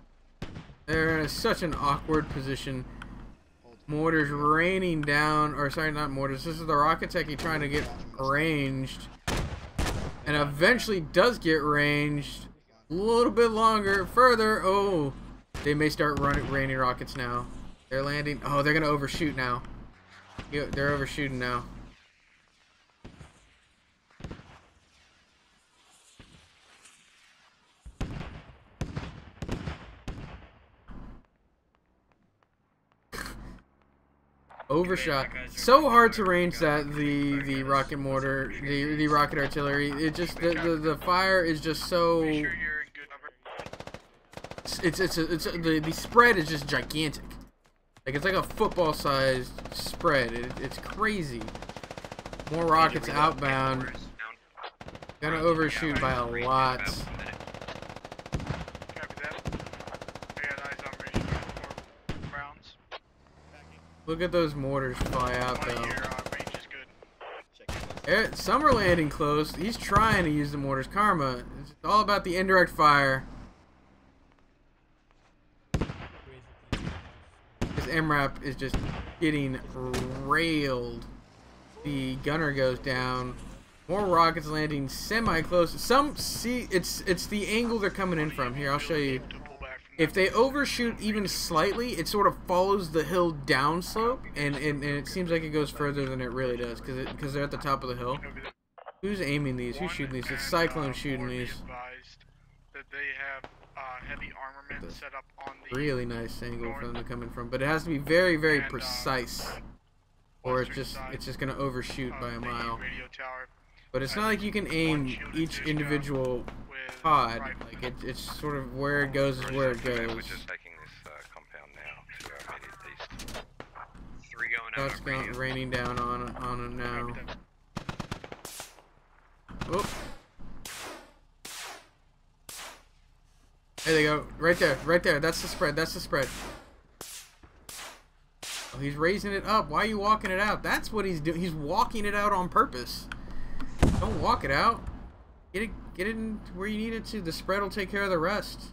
They're in such an awkward position. Mortars raining down, or sorry, not mortars. This is the rocket techie trying to get ranged, and eventually does get ranged. A little bit longer, further. Oh, they may start raining rockets now. They're landing. Oh, they're gonna overshoot now. Yeah, they're overshooting now. Overshot. So hard to range that the rocket mortar, the rocket artillery. It just the fire is just so. The spread is just gigantic. Like it's like a football sized spread. It's crazy. More rockets outbound. Gonna overshoot by a lot. Look at those mortars fly out though. Some are landing close. He's trying to use the mortars. Karma. It's all about the indirect fire. This MRAP is just getting railed. The gunner goes down. More rockets landing semi-close. Some see it's the angle they're coming in from. Here, I'll show you. If they overshoot even slightly, it sort of follows the hill down slope, and it seems like it goes further than it really does, because they're at the top of the hill. Who's aiming these? Who's shooting these? It's Cyclone shooting these. That they have heavy armament set up on the really nice angle for them to come in from, but it has to be very, very precise, or it's just gonna overshoot by a mile. But it's not like you can aim each individual pod. Like it's sort of where it goes is where it goes. We're just taking this compound now to our immediate east. 3 going out. That's going raining down on it now. Oh. There they go. Right there. Right there. That's the spread. That's the spread. Oh, he's raising it up. Why are you walking it out? That's what he's doing. He's walking it out on purpose. Don't walk it out. Get it in where you need it to. The spread will take care of the rest.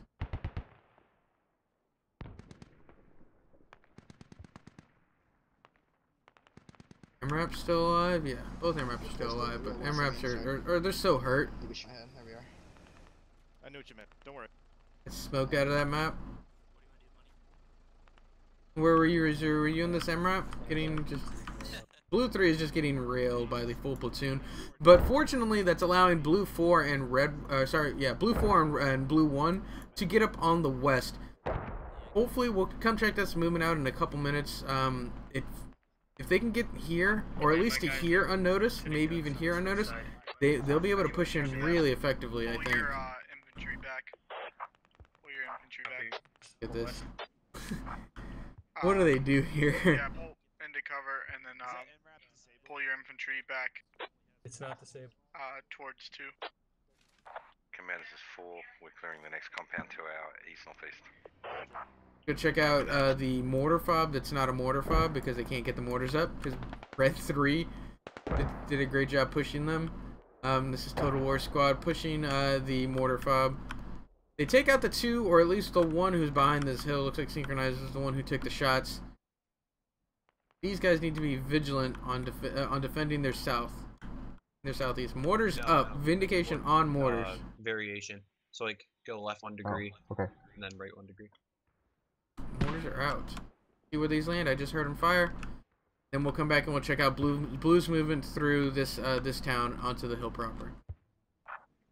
MRAP's still alive? Yeah, both MRAPs are still alive, but MRAPs are they're so hurt. I knew what you meant. Don't worry. It's smoke out of that map. Where were you? Were you in this MRAP? Getting just... Blue 3 is just getting railed by the full platoon, but fortunately that's allowing Blue 4 and Blue 4 and Blue 1 to get up on the west. Hopefully we'll come check this movement out in a couple minutes. If they can get here, or at least to here unnoticed, maybe even here unnoticed, they'll be able to push in really effectively, I think. Infantry back. Pull your infantry back. Get this. What do they do here? Yeah, pull into cover and then pull your infantry back. It's not disabled. Towards 2. Command, this is 4. We're clearing the next compound to our east-northeast. Go check out the mortar fob that's not a mortar fob because they can't get the mortars up, because Red 3 did a great job pushing them. This is Total War Squad pushing the mortar fob. They take out the 2, or at least the 1 who's behind this hill. Looks like Synchronized is the one who took the shots. These guys need to be vigilant on defending their south, their southeast. Mortars up. Vindication on mortars. Variation. So like go left 1 degree. Okay. And then right 1 degree. Mortars are out. See where these land? I just heard them fire. Then we'll come back and we'll check out Blue's movement through this this town onto the hill proper.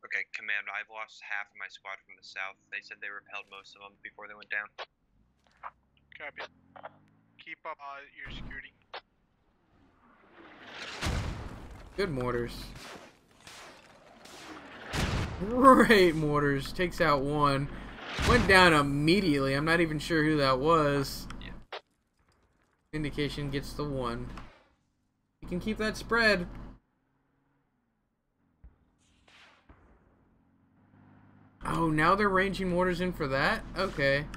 Okay, command. I've lost half of my squad from the south. They said they repelled most of them before they went down. Copy. Keep up your security. Good mortars. Great mortars. Takes out one. Went down immediately. I'm not even sure who that was. Yeah. Vindication gets the 1. You can keep that spread. Oh, now they're ranging mortars in for that? Okay.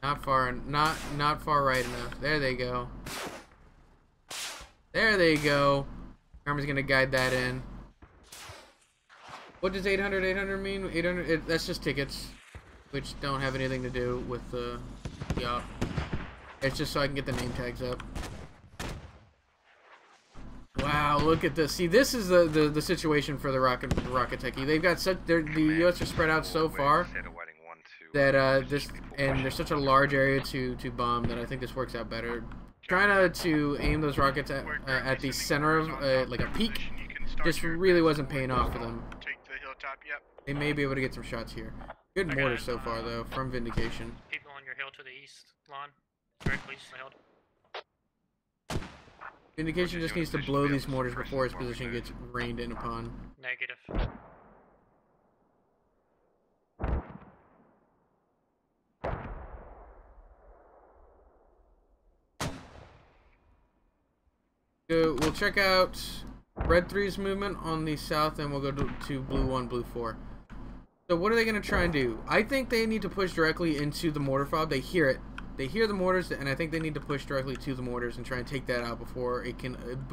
Not far right enough. There they go. There they go. Karma's gonna guide that in. What does 800 mean? 800. That's just tickets, which don't have anything to do with the op. It's just so I can get the name tags up. Wow, look at this. See, this is the situation for the rocket techie. They've got such the U.S. are spread out so far that there's such a large area to bomb that I think this works out better. Trying to aim those rockets at the center of like a peak just really wasn't paying off for them. They may be able to get some shots here. Good mortar so far though from Vindication. People on your hill to the east, Lon. Directly held. Vindication just needs to blow these mortars before his position gets rained in upon. Negative. We'll check out Red 3's movement on the south, and we'll go to Blue 1, Blue 4. So what are they going to try and do? I think they need to push directly into the mortar fob. They hear it. They hear the mortars, and I think they need to push directly to the mortars and try and take that out before it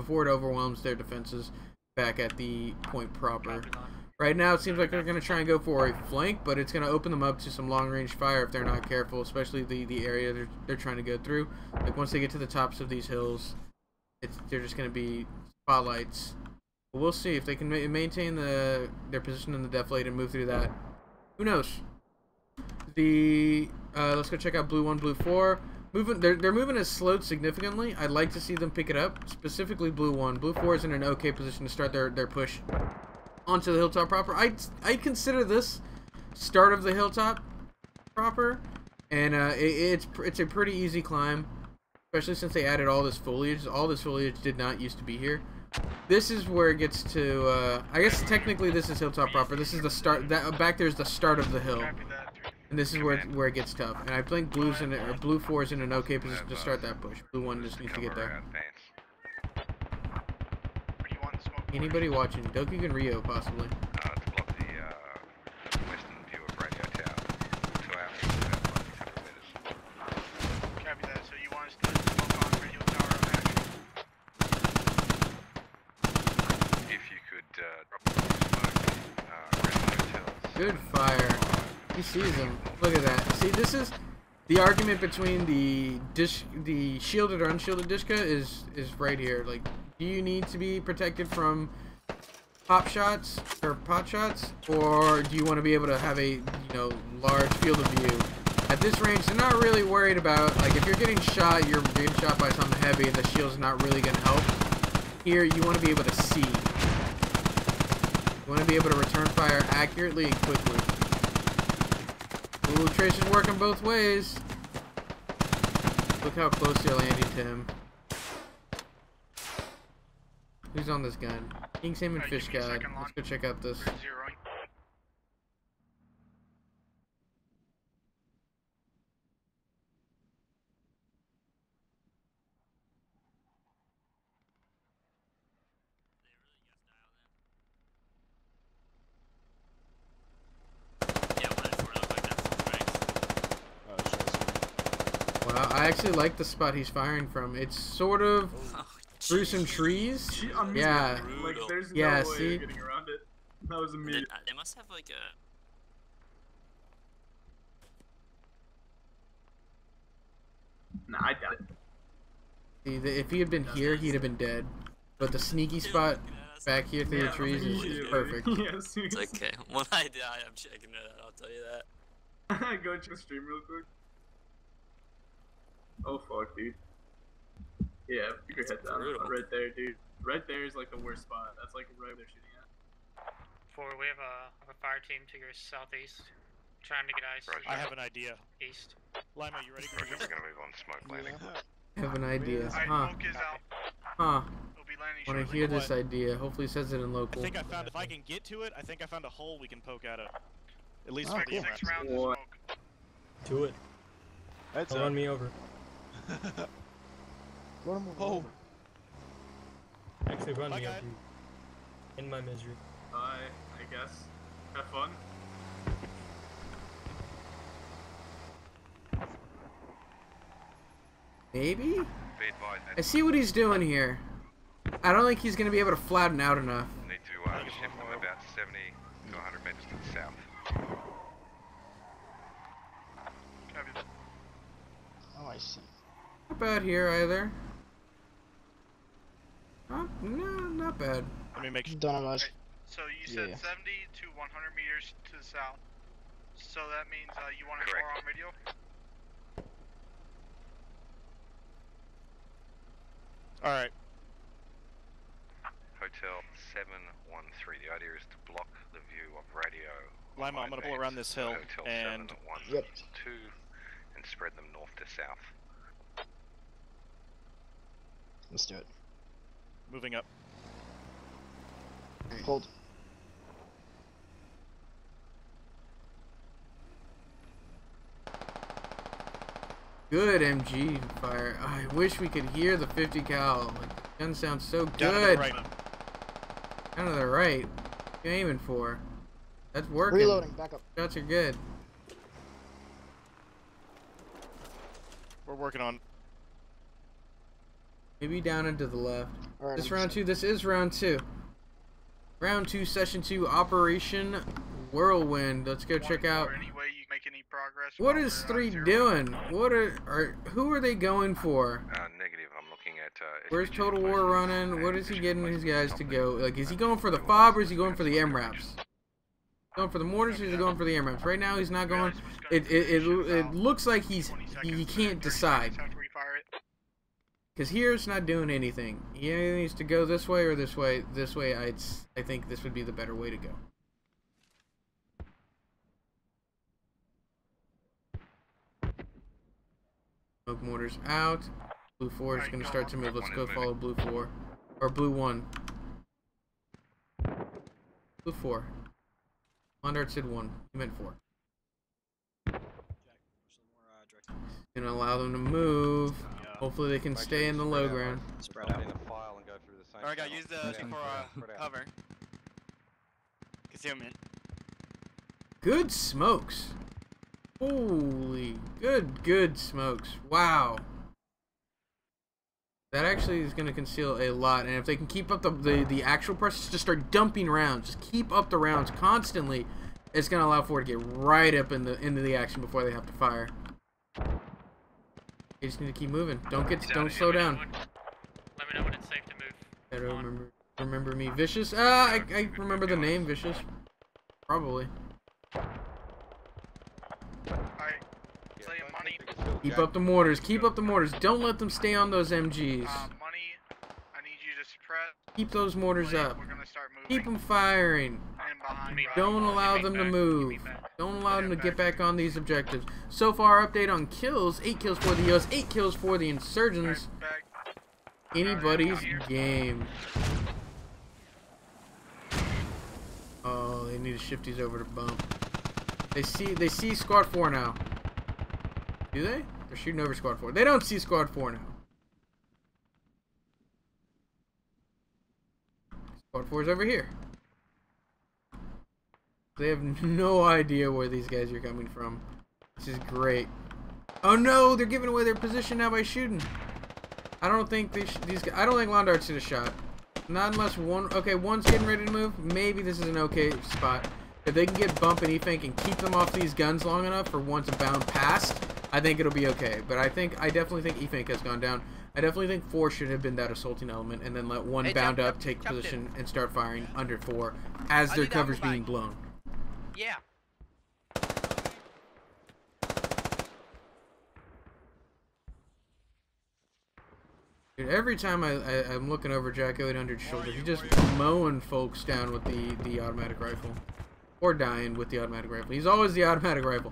overwhelms their defenses back at the point proper. Right now, it seems like they're going to try and go for a flank, but it's going to open them up to some long-range fire if they're not careful, especially the area they're trying to go through. Like once they get to the tops of these hills, they're just going to be spotlights. But we'll see if they can maintain their position in the deflate and move through that. Who knows? Let's go check out Blue 1, Blue 4. Their movement has slowed significantly. I'd like to see them pick it up, specifically Blue 1. Blue 4 is in an okay position to start their push onto the hilltop proper. I consider this start of the hilltop proper, and it's a pretty easy climb, especially since they added all this foliage. All this foliage did not used to be here. This is where it gets to, I guess technically this is hilltop proper. This is the start, back there's the start of the hill. And this is where it gets tough. And I think Blue 4 is in an okay position to start that push. Blue 1 just needs to get there. Anybody watching? Dokugan and Rio, possibly. To block the western view of Radio Tower. 2 hours, about 600 meters. Copy that. So you want us to smoke on Radio Tower action? If you could drop the smoke around hotels. Good fire. He sees him. Look at that. See, this is the argument between the shielded or unshielded Dishka is right here. Like, do you need to be protected from pop shots or pot shots, or do you want to be able to have a large field of view? At this range, they're not really worried about, like, if you're getting shot by something heavy and the shield's not really going to help. Here, you want to be able to see. You want to be able to return fire accurately and quickly. Ooh, Trace is working both ways. Look how close they're landing to him. Who's on this gun? King Salmon Fish God. Let's go check out this. Wow, I actually like the spot he's firing from. It's sort of through some trees. Yeah. Like, there's yeah, no way see? of getting around it. That was immediate. They must have like a. Nah, I doubt it. See, if he had been here, he'd have been dead. But the sneaky spot back here through the trees is perfect. It's okay. When I die, I'm checking it out. I'll tell you that. Go check stream real quick. Oh fuck, dude. Yeah, put your head down. Right there, dude. Right there is like the worst spot. That's like right where they're shooting at. Forward, we have a fire team to your southeast, trying to get eyes. I have an idea. East. Lima, you ready? We're gonna move on smoke landing. I have an idea. Huh. We'll be landing When I shortly. hear this idea, hopefully it says it in local. I think I found, if I can get to it, I think I found a hole we can poke out of. At least Oh, for the cool. 6 rounds of smoke. Do it. That's Run me over. Run him over. Oh. Actually, run My me God. over. In my misery. Bye, I guess. Have fun. Maybe? Be advised, I see what he's doing here. I don't think he's going to be able to flatten out enough. need to shift them about 70 to 100 meters to the south. Oh, I see. Not bad here either. No, not bad. Let me make sure. Don't have much. So you said Yeah. 70 to 100 meters to the south. So that means you want to Correct. score on radio? Alright. Hotel 713. The idea is to block the view of radio. Lima, I'm gonna pull around this hill Hotel and 712 and spread them north to south. Let's do it. moving up. Hold. Good MG fire. I wish we could hear the 50 cal. Like, the gun sounds so good. Down to the right. Down to the right. What are you aiming for? That's working. Reloading. Back up. Shots are good. We're working on. Maybe down and to the left. Alright, This I'm round set. 2. This is round 2. Round 2, session 2, Operation Whirlwind. Let's go check out. Any way you make any progress? What is 3 doing? What who are they going for? Negative. I'm looking at. Where's Total War running? What is he getting these guys to go? Like, is he going for the FOB or is he going for the MRAPs? Going for the mortars or is he going for the MRAPs? Right now he's not going. It looks like he can't decide. Because here it's not doing anything. He either needs to go this way or this way. This way, I think this would be the better way to go. Smoke mortars out. Blue 4 is going to start to move. Let's go follow Blue 4. Or Blue 1. Blue 4. Mondart said 1. He meant 4. Gonna allow them to move. Hopefully they can stay in the low ground. Spread out. In a file and go through the same. Alright, guys, use the C4 cover. Concealment. Good smokes. Holy, good smokes. Wow. That actually is going to conceal a lot, and if they can keep up the actual pressure, just start dumping rounds. Just keep up the rounds constantly. It's going to allow for it to get right up into the action before they have to fire. You just need to keep moving. Don't slow down. Let me know when it's safe to move. Gotta remember me, Vicious. I remember the name Vicious. Probably. Keep up the mortars. Keep up the mortars. Don't let them stay on those MGs. Keep those mortars up. Keep them firing. Don't allow them to move. Don't allow them to get back on these objectives. So far, update on kills. 8 kills for the US, 8 kills for the insurgents. Anybody's game. Oh, they need to shift these over to bump. They see squad 4 now. Do they? They're shooting over squad 4. They don't see squad 4 now. Squad 4 is over here. They have no idea where these guys are coming from. This is great. Oh no, they're giving away their position now by shooting. I don't think these guys. I don't think Londart should have shot. Not unless one. Okay, one's getting ready to move. Maybe this is an okay spot. If they can get Bump and E-Fink and keep them off these guns long enough for one to bound past, I think it'll be okay. But I definitely think E-Fink has gone down. I definitely think 4 should have been that assaulting element, and then let 1 bound up, take position, and start firing under 4 as their cover's being blown. Yeah. Dude, every time I'm looking over Jacko 800's shoulder, he's just mowing folks down with the automatic rifle. Or dying with the automatic rifle. He's always the automatic rifle.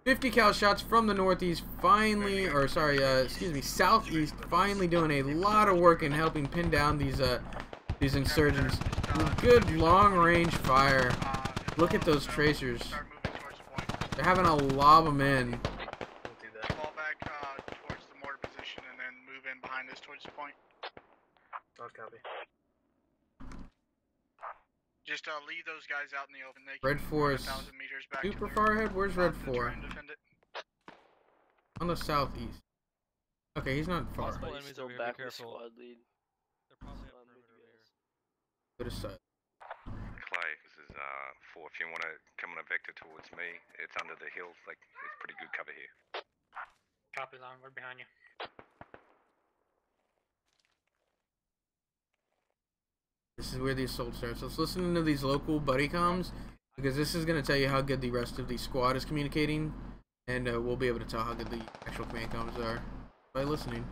50 cal shots from the northeast, finally, or sorry, excuse me, southeast, finally doing a lot of work in helping pin down these insurgents. Good long range fire. Look at those tracers. They're having to lob them in. Fall back towards the mortar position and then move in behind us towards the point. Copy. Just leave those guys out in the open. They Red 4 is super far ahead. Where's Red 4? On the southeast. Okay, he's not far. Enemies over here, be careful. Go to side. Clay, this is 4. If you want to come on a vector towards me, it's under the hills. Like, it's pretty good cover here. Copy, Long. We're behind you. This is where the assault starts. Let's listen to these local buddy comms, because this is going to tell you how good the rest of the squad is communicating, and we'll be able to tell how good the actual command comms are by listening.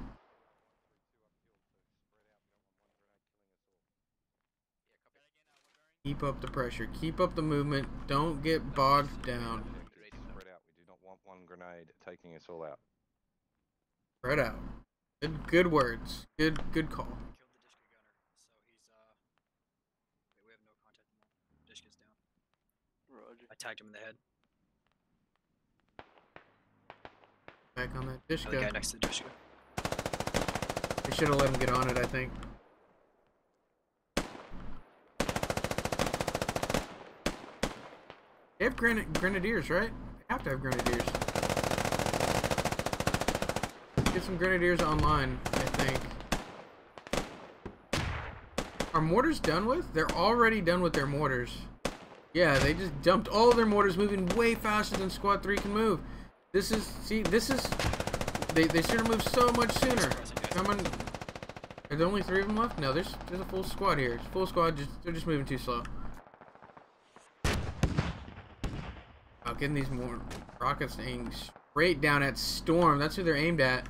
Keep up the pressure. Keep up the movement. Don't get bogged down. Spread out. We do not want one grenade taking us all out. Spread out. Good words. Good call. I tagged him in the head. Back on that Dishka. The guy next to the Dishka. We should have let him get on it, I think. They have grenadiers, right? They have to have grenadiers. Get some grenadiers online, I think. Are mortars done with? They're already done with their mortars. Yeah, they just dumped all of their mortars, moving way faster than Squad 3 can move. This is, see, this is, they should have moved so much sooner. Coming, are there only 3 of them left? No, there's a full squad here. It's a full squad, they're just moving too slow. Oh, getting these more rockets aimed straight down at Storm. That's who they're aimed at.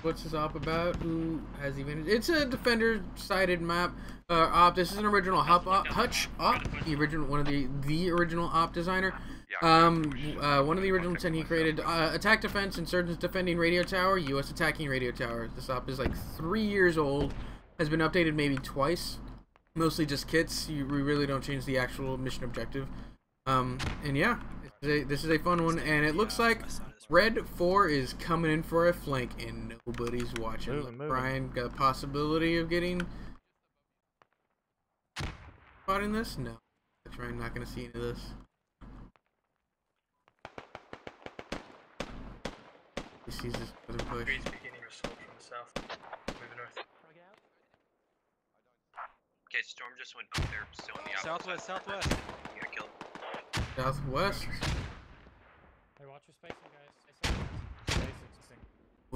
What's this op about? Who has even? It's a defender-sided map. Op. This is an original Hutch op. The original, one of the original op designer. One of the original 10 he created. Attack defense, insurgents defending radio tower. U.S. attacking radio tower. This op is like 3 years old. Has been updated maybe twice. Mostly just kits. We really don't change the actual mission objective. And yeah, this is a fun one. And it looks like Red 4 is coming in for a flank, and nobody's watching. Moving. Brian got a possibility of getting spotting this? No. That's right, I'm not going to see any of this. He sees this other push. Breeze beginning assault from the south. Moving north. Okay, Storm just went up there, still in the opposite Southwest, side. southwest. He got killed. Southwest. Hey, watch your spacing, guys.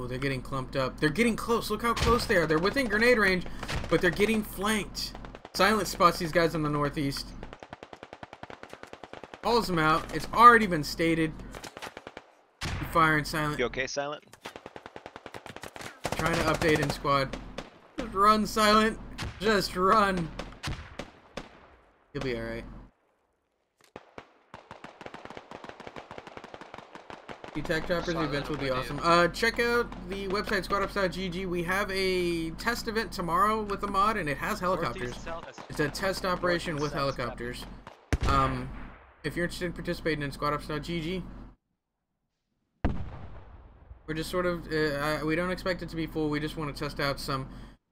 Oh, they're getting clumped up. They're getting close. Look how close they are. They're within grenade range, but they're getting flanked. Silent spots these guys on the northeast. Calls them out. It's already been stated. Firing Silent. You okay, Silent? Trying to update in squad. Just run, Silent. Just run. You'll be alright. Tech choppers events will be awesome. Check out the website squadops.gg. We have a test event tomorrow with a mod, and it has helicopters. It's a test operation with helicopters. If you're interested in participating in squadops.gg, we're just sort of we don't expect it to be full. We just want to test out some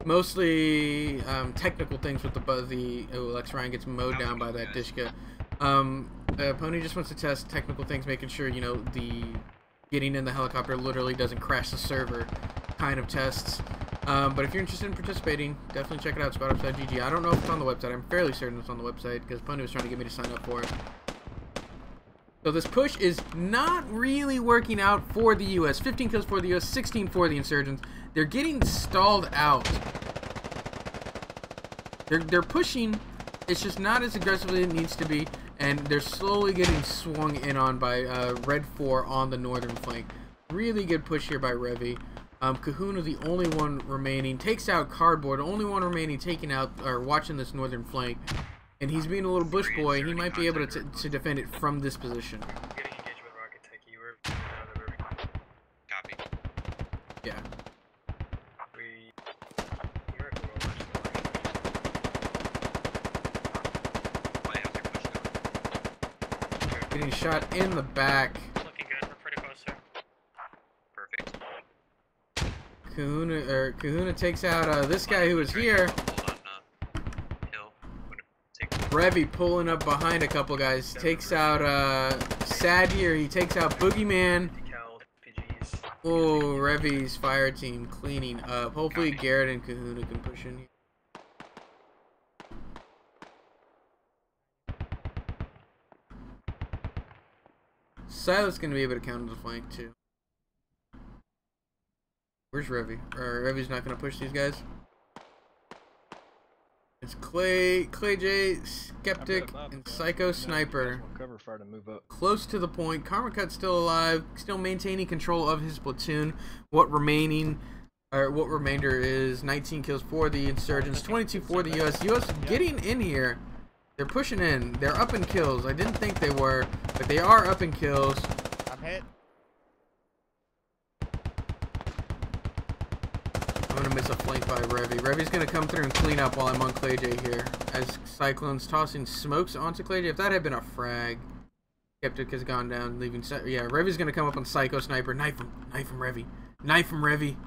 mostly technical things with Lex Ryan gets mowed down by that Dishka. Pony just wants to test technical things, making sure, you know, the getting in the helicopter literally doesn't crash the server kind of tests. But if you're interested in participating, definitely check it out, squadops.gg. I don't know if it's on the website. I'm fairly certain it's on the website because Pony was trying to get me to sign up for it. So this push is not really working out for the U.S. 15 kills for the U.S., 16 for the insurgents. They're getting stalled out. They're pushing. It's just not as aggressively as it needs to be, and they're slowly getting swung in on by Red 4 on the northern flank. Really good push here by Revy. Kahuna, the only one remaining, takes out Cardboard, the only one remaining taking out or watching this northern flank. And he's being a little bush boy. He might be able to defend it from this position. Getting engaged with Rocket Tech. You were out of the river. Copy. Yeah. Getting shot in the back. Looking good. We're pretty close there. Perfect. Kahuna takes out this guy who was here. Revy pulling up behind a couple guys. Takes out Sad here. He takes out Boogeyman. Oh, Revy's fire team cleaning up. Hopefully Garrett and Kahuna can push in here. Silas gonna be able to counter the flank too. Where's Revy? Revy's not gonna push these guys. It's Clay J, Skeptic, and Psycho Sniper. Cover fire to move up. Close to the point. Karmakut's still alive, still maintaining control of his platoon. What remainder is 19 kills for the insurgents, 22 for the US. US getting in here. They're pushing in. They're up in kills. I didn't think they were, but they are up in kills. I'm hit. I'm gonna miss a flank by Revy. Revy's gonna come through and clean up while I'm on Clay J here. As Cyclone's tossing smokes onto Clay J. If that had been a frag, Skeptic has gone down, leaving. Yeah, Revy's gonna come up on Psycho Sniper. Knife him, Revy. Knife him, Revy.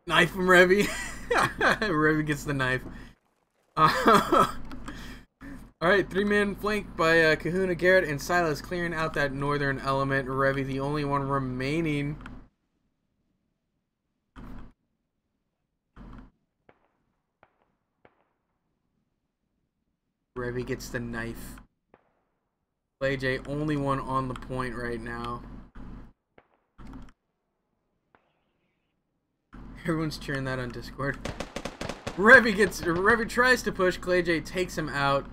Knife him, Revy. Revy gets the knife. Alright, 3-man flank by Kahuna, Garrett, and Silas clearing out that northern element. Revy, the only one remaining. Revy gets the knife. Clay J, only one on the point right now. Everyone's cheering that on Discord. Revy tries to push. Clay J takes him out.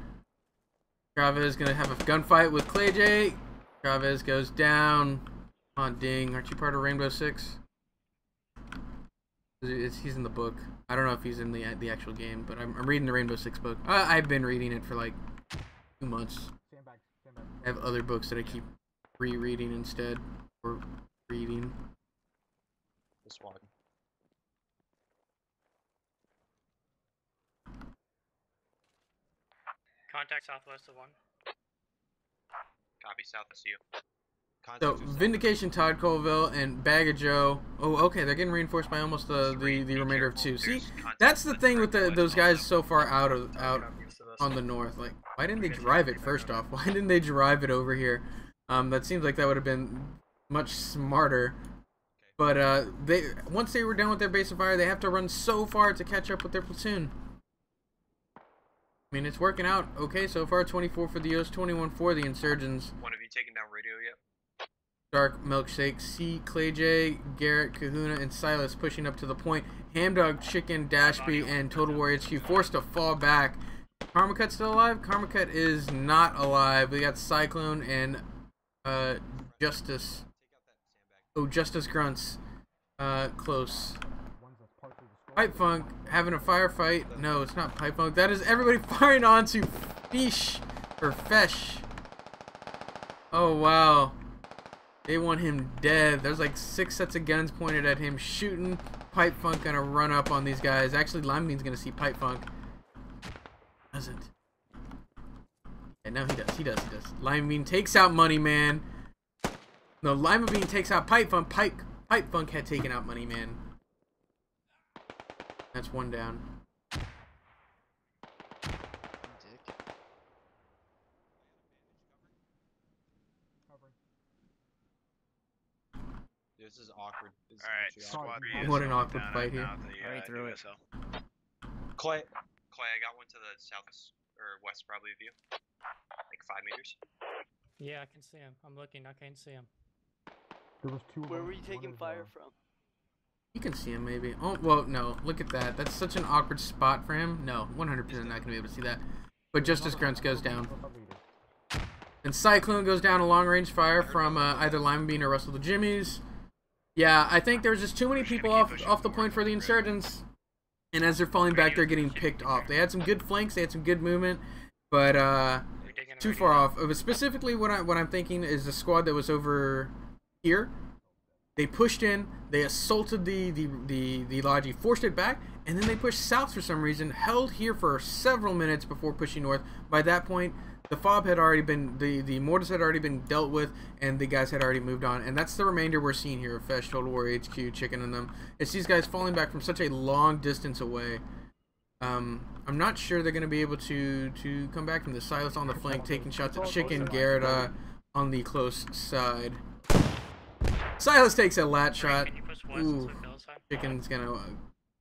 Chavez gonna have a gunfight with Clay J. Chavez goes down. Come on, Ding. Aren't you part of Rainbow Six? He's in the book. I don't know if he's in the actual game, but I'm reading the Rainbow Six book. I've been reading it for like 2 months. I have other books that I keep rereading instead, or reading. This one. Contact southwest of 1. Copy, south is you. So, Vindication, Todd Colville, and Bag of Joe. Oh, okay, they're getting reinforced by almost the remainder of 2. See, that's the thing with those guys so far out on the north. Like, why didn't they drive it first off? Why didn't they drive it over here? That seems like that would have been much smarter. But once they were done with their base of fire, they have to run so far to catch up with their platoon. I mean, it's working out okay so far. 24 for the US, 21 for the insurgents. One of you taken down radio yet? Dark Milkshake, C, Clay J, Garrett, Kahuna, and Silas pushing up to the point. Hamdog, Chicken, Dashby, and Total Warrior HQ forced to fall back. Karmakut still alive? Karmakut is not alive. We got Cyclone and Justice. Oh, Justice Grunts. Close. Pipe Funk having a firefight. No, it's not Pipe Funk. That is everybody firing onto Fish or Fesh. Oh wow. They want him dead. There's like 6 sets of guns pointed at him, shooting. Pipe Funk gonna run up on these guys. Actually, Lima Bean's gonna see Pipe Funk. Doesn't. And no, he does. Lima Bean takes out Money Man. No, Lima Bean takes out Pipe Funk. Pipe Funk had taken out Money Man. That's 1 down. This is awkward. Alright, what an awkward fight here. Right through it. Clay, I got one to the or west probably of you, like 5 meters. Yeah, I can see him. I'm looking. I can't see him. There was two. Where were you taking fire from? You can see him maybe. Oh, well, no. Look at that. That's such an awkward spot for him. No, 100% not going to be able to see that. But Justice Grunts goes down. And Cyclone goes down a long-range fire from either Lima Bean or Russell the Jimmies. Yeah, I think there was just too many people off the point for the Insurgents. And as they're falling back, they're getting picked off. They had some good flanks. They had some good movement. But too far off. But specifically, what I'm thinking is the squad that was over here. They pushed in, they assaulted the Logi, forced it back, and then they pushed south for some reason, held here for several minutes before pushing north. By that point, the fob had already been, the mortars had already been dealt with, and the guys had already moved on. And that's the remainder we're seeing here of Fesh, Total War HQ, Chicken, and them. It's these guys falling back from such a long distance away. I'm not sure they're going to be able to come back from the Silas on the flank, taking shots at Chicken, Garrett on the close side. Silas takes a lat shot. Ooh, Chicken's gonna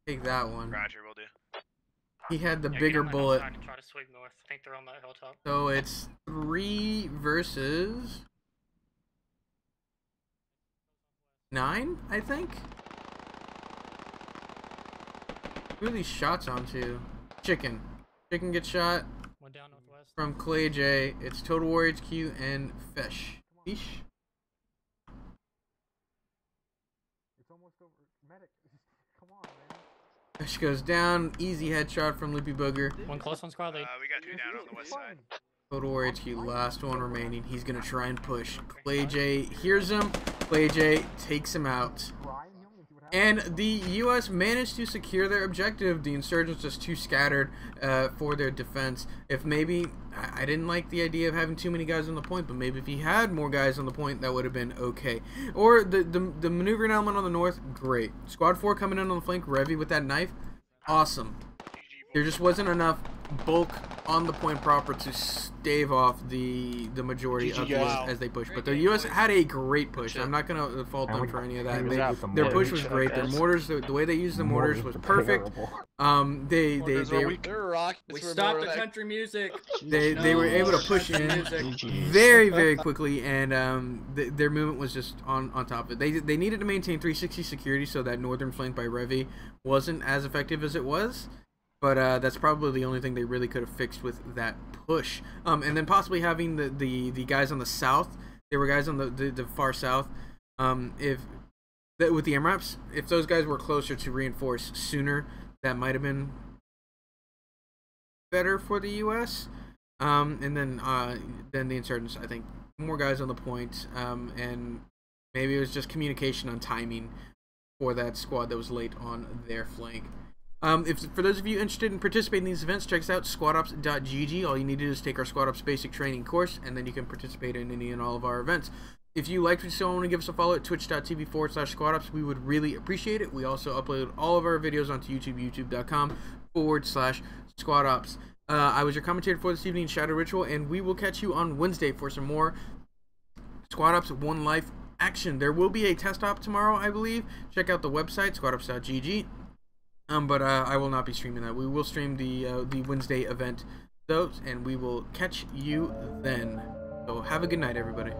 take that one. Roger, will do. He had the bigger bullet. Try to sweep north. I think they're on that hilltop. So it's 3 versus 9, I think. Who are these shots onto? Chicken. Chicken gets shot. One down northwest. From Clay J. It's Total War HQ and Fesh. Fesh. Medic, come on, man. Fesh goes down. Easy headshot from Loopy Booger. One close on squad lead. We got 2 down on the west side. Total War HQ, last one remaining. He's gonna try and push. Clay J hears him. Clay J takes him out. And the U.S. managed to secure their objective. The Insurgents just too scattered for their defense. If maybe, I didn't like the idea of having too many guys on the point, but maybe if he had more guys on the point, that would have been okay. Or the maneuvering element on the north, great. Squad 4 coming in on the flank, Revy with that knife, awesome. There just wasn't enough bulk on the point proper to stave off the majority of the US as they push. But the US had a great push. I'm not going to fault them for any of that. Their push was great. Their mortars, the way they used the mortars was perfect. We stopped the country music. They were able to push in very, very quickly, and their movement was just on top of it. They needed to maintain 360 security so that northern flank by Revy wasn't as effective as it was. But that's probably the only thing they really could have fixed with that push. And then possibly having the guys on the south. There were guys on the far south. With the MRAPs, if those guys were closer to reinforce sooner, that might have been better for the U.S. And then the Insurgents, I think, more guys on the point. And maybe it was just communication on timing for that squad that was late on their flank. For those of you interested in participating in these events, check us out, squadops.gg. All you need to do is take our Squad Ops basic training course, and then you can participate in any and all of our events. If you liked what you saw and want to give us a follow at twitch.tv/squadops, we would really appreciate it. We also upload all of our videos onto YouTube, youtube.com/squadops. I was your commentator for this evening, ShadowedRitual, and we will catch you on Wednesday for some more Squad Ops One Life action. There will be a test op tomorrow, I believe. Check out the website, squadops.gg. But I will not be streaming that. We will stream the Wednesday event, though, and we will catch you then. So have a good night, everybody.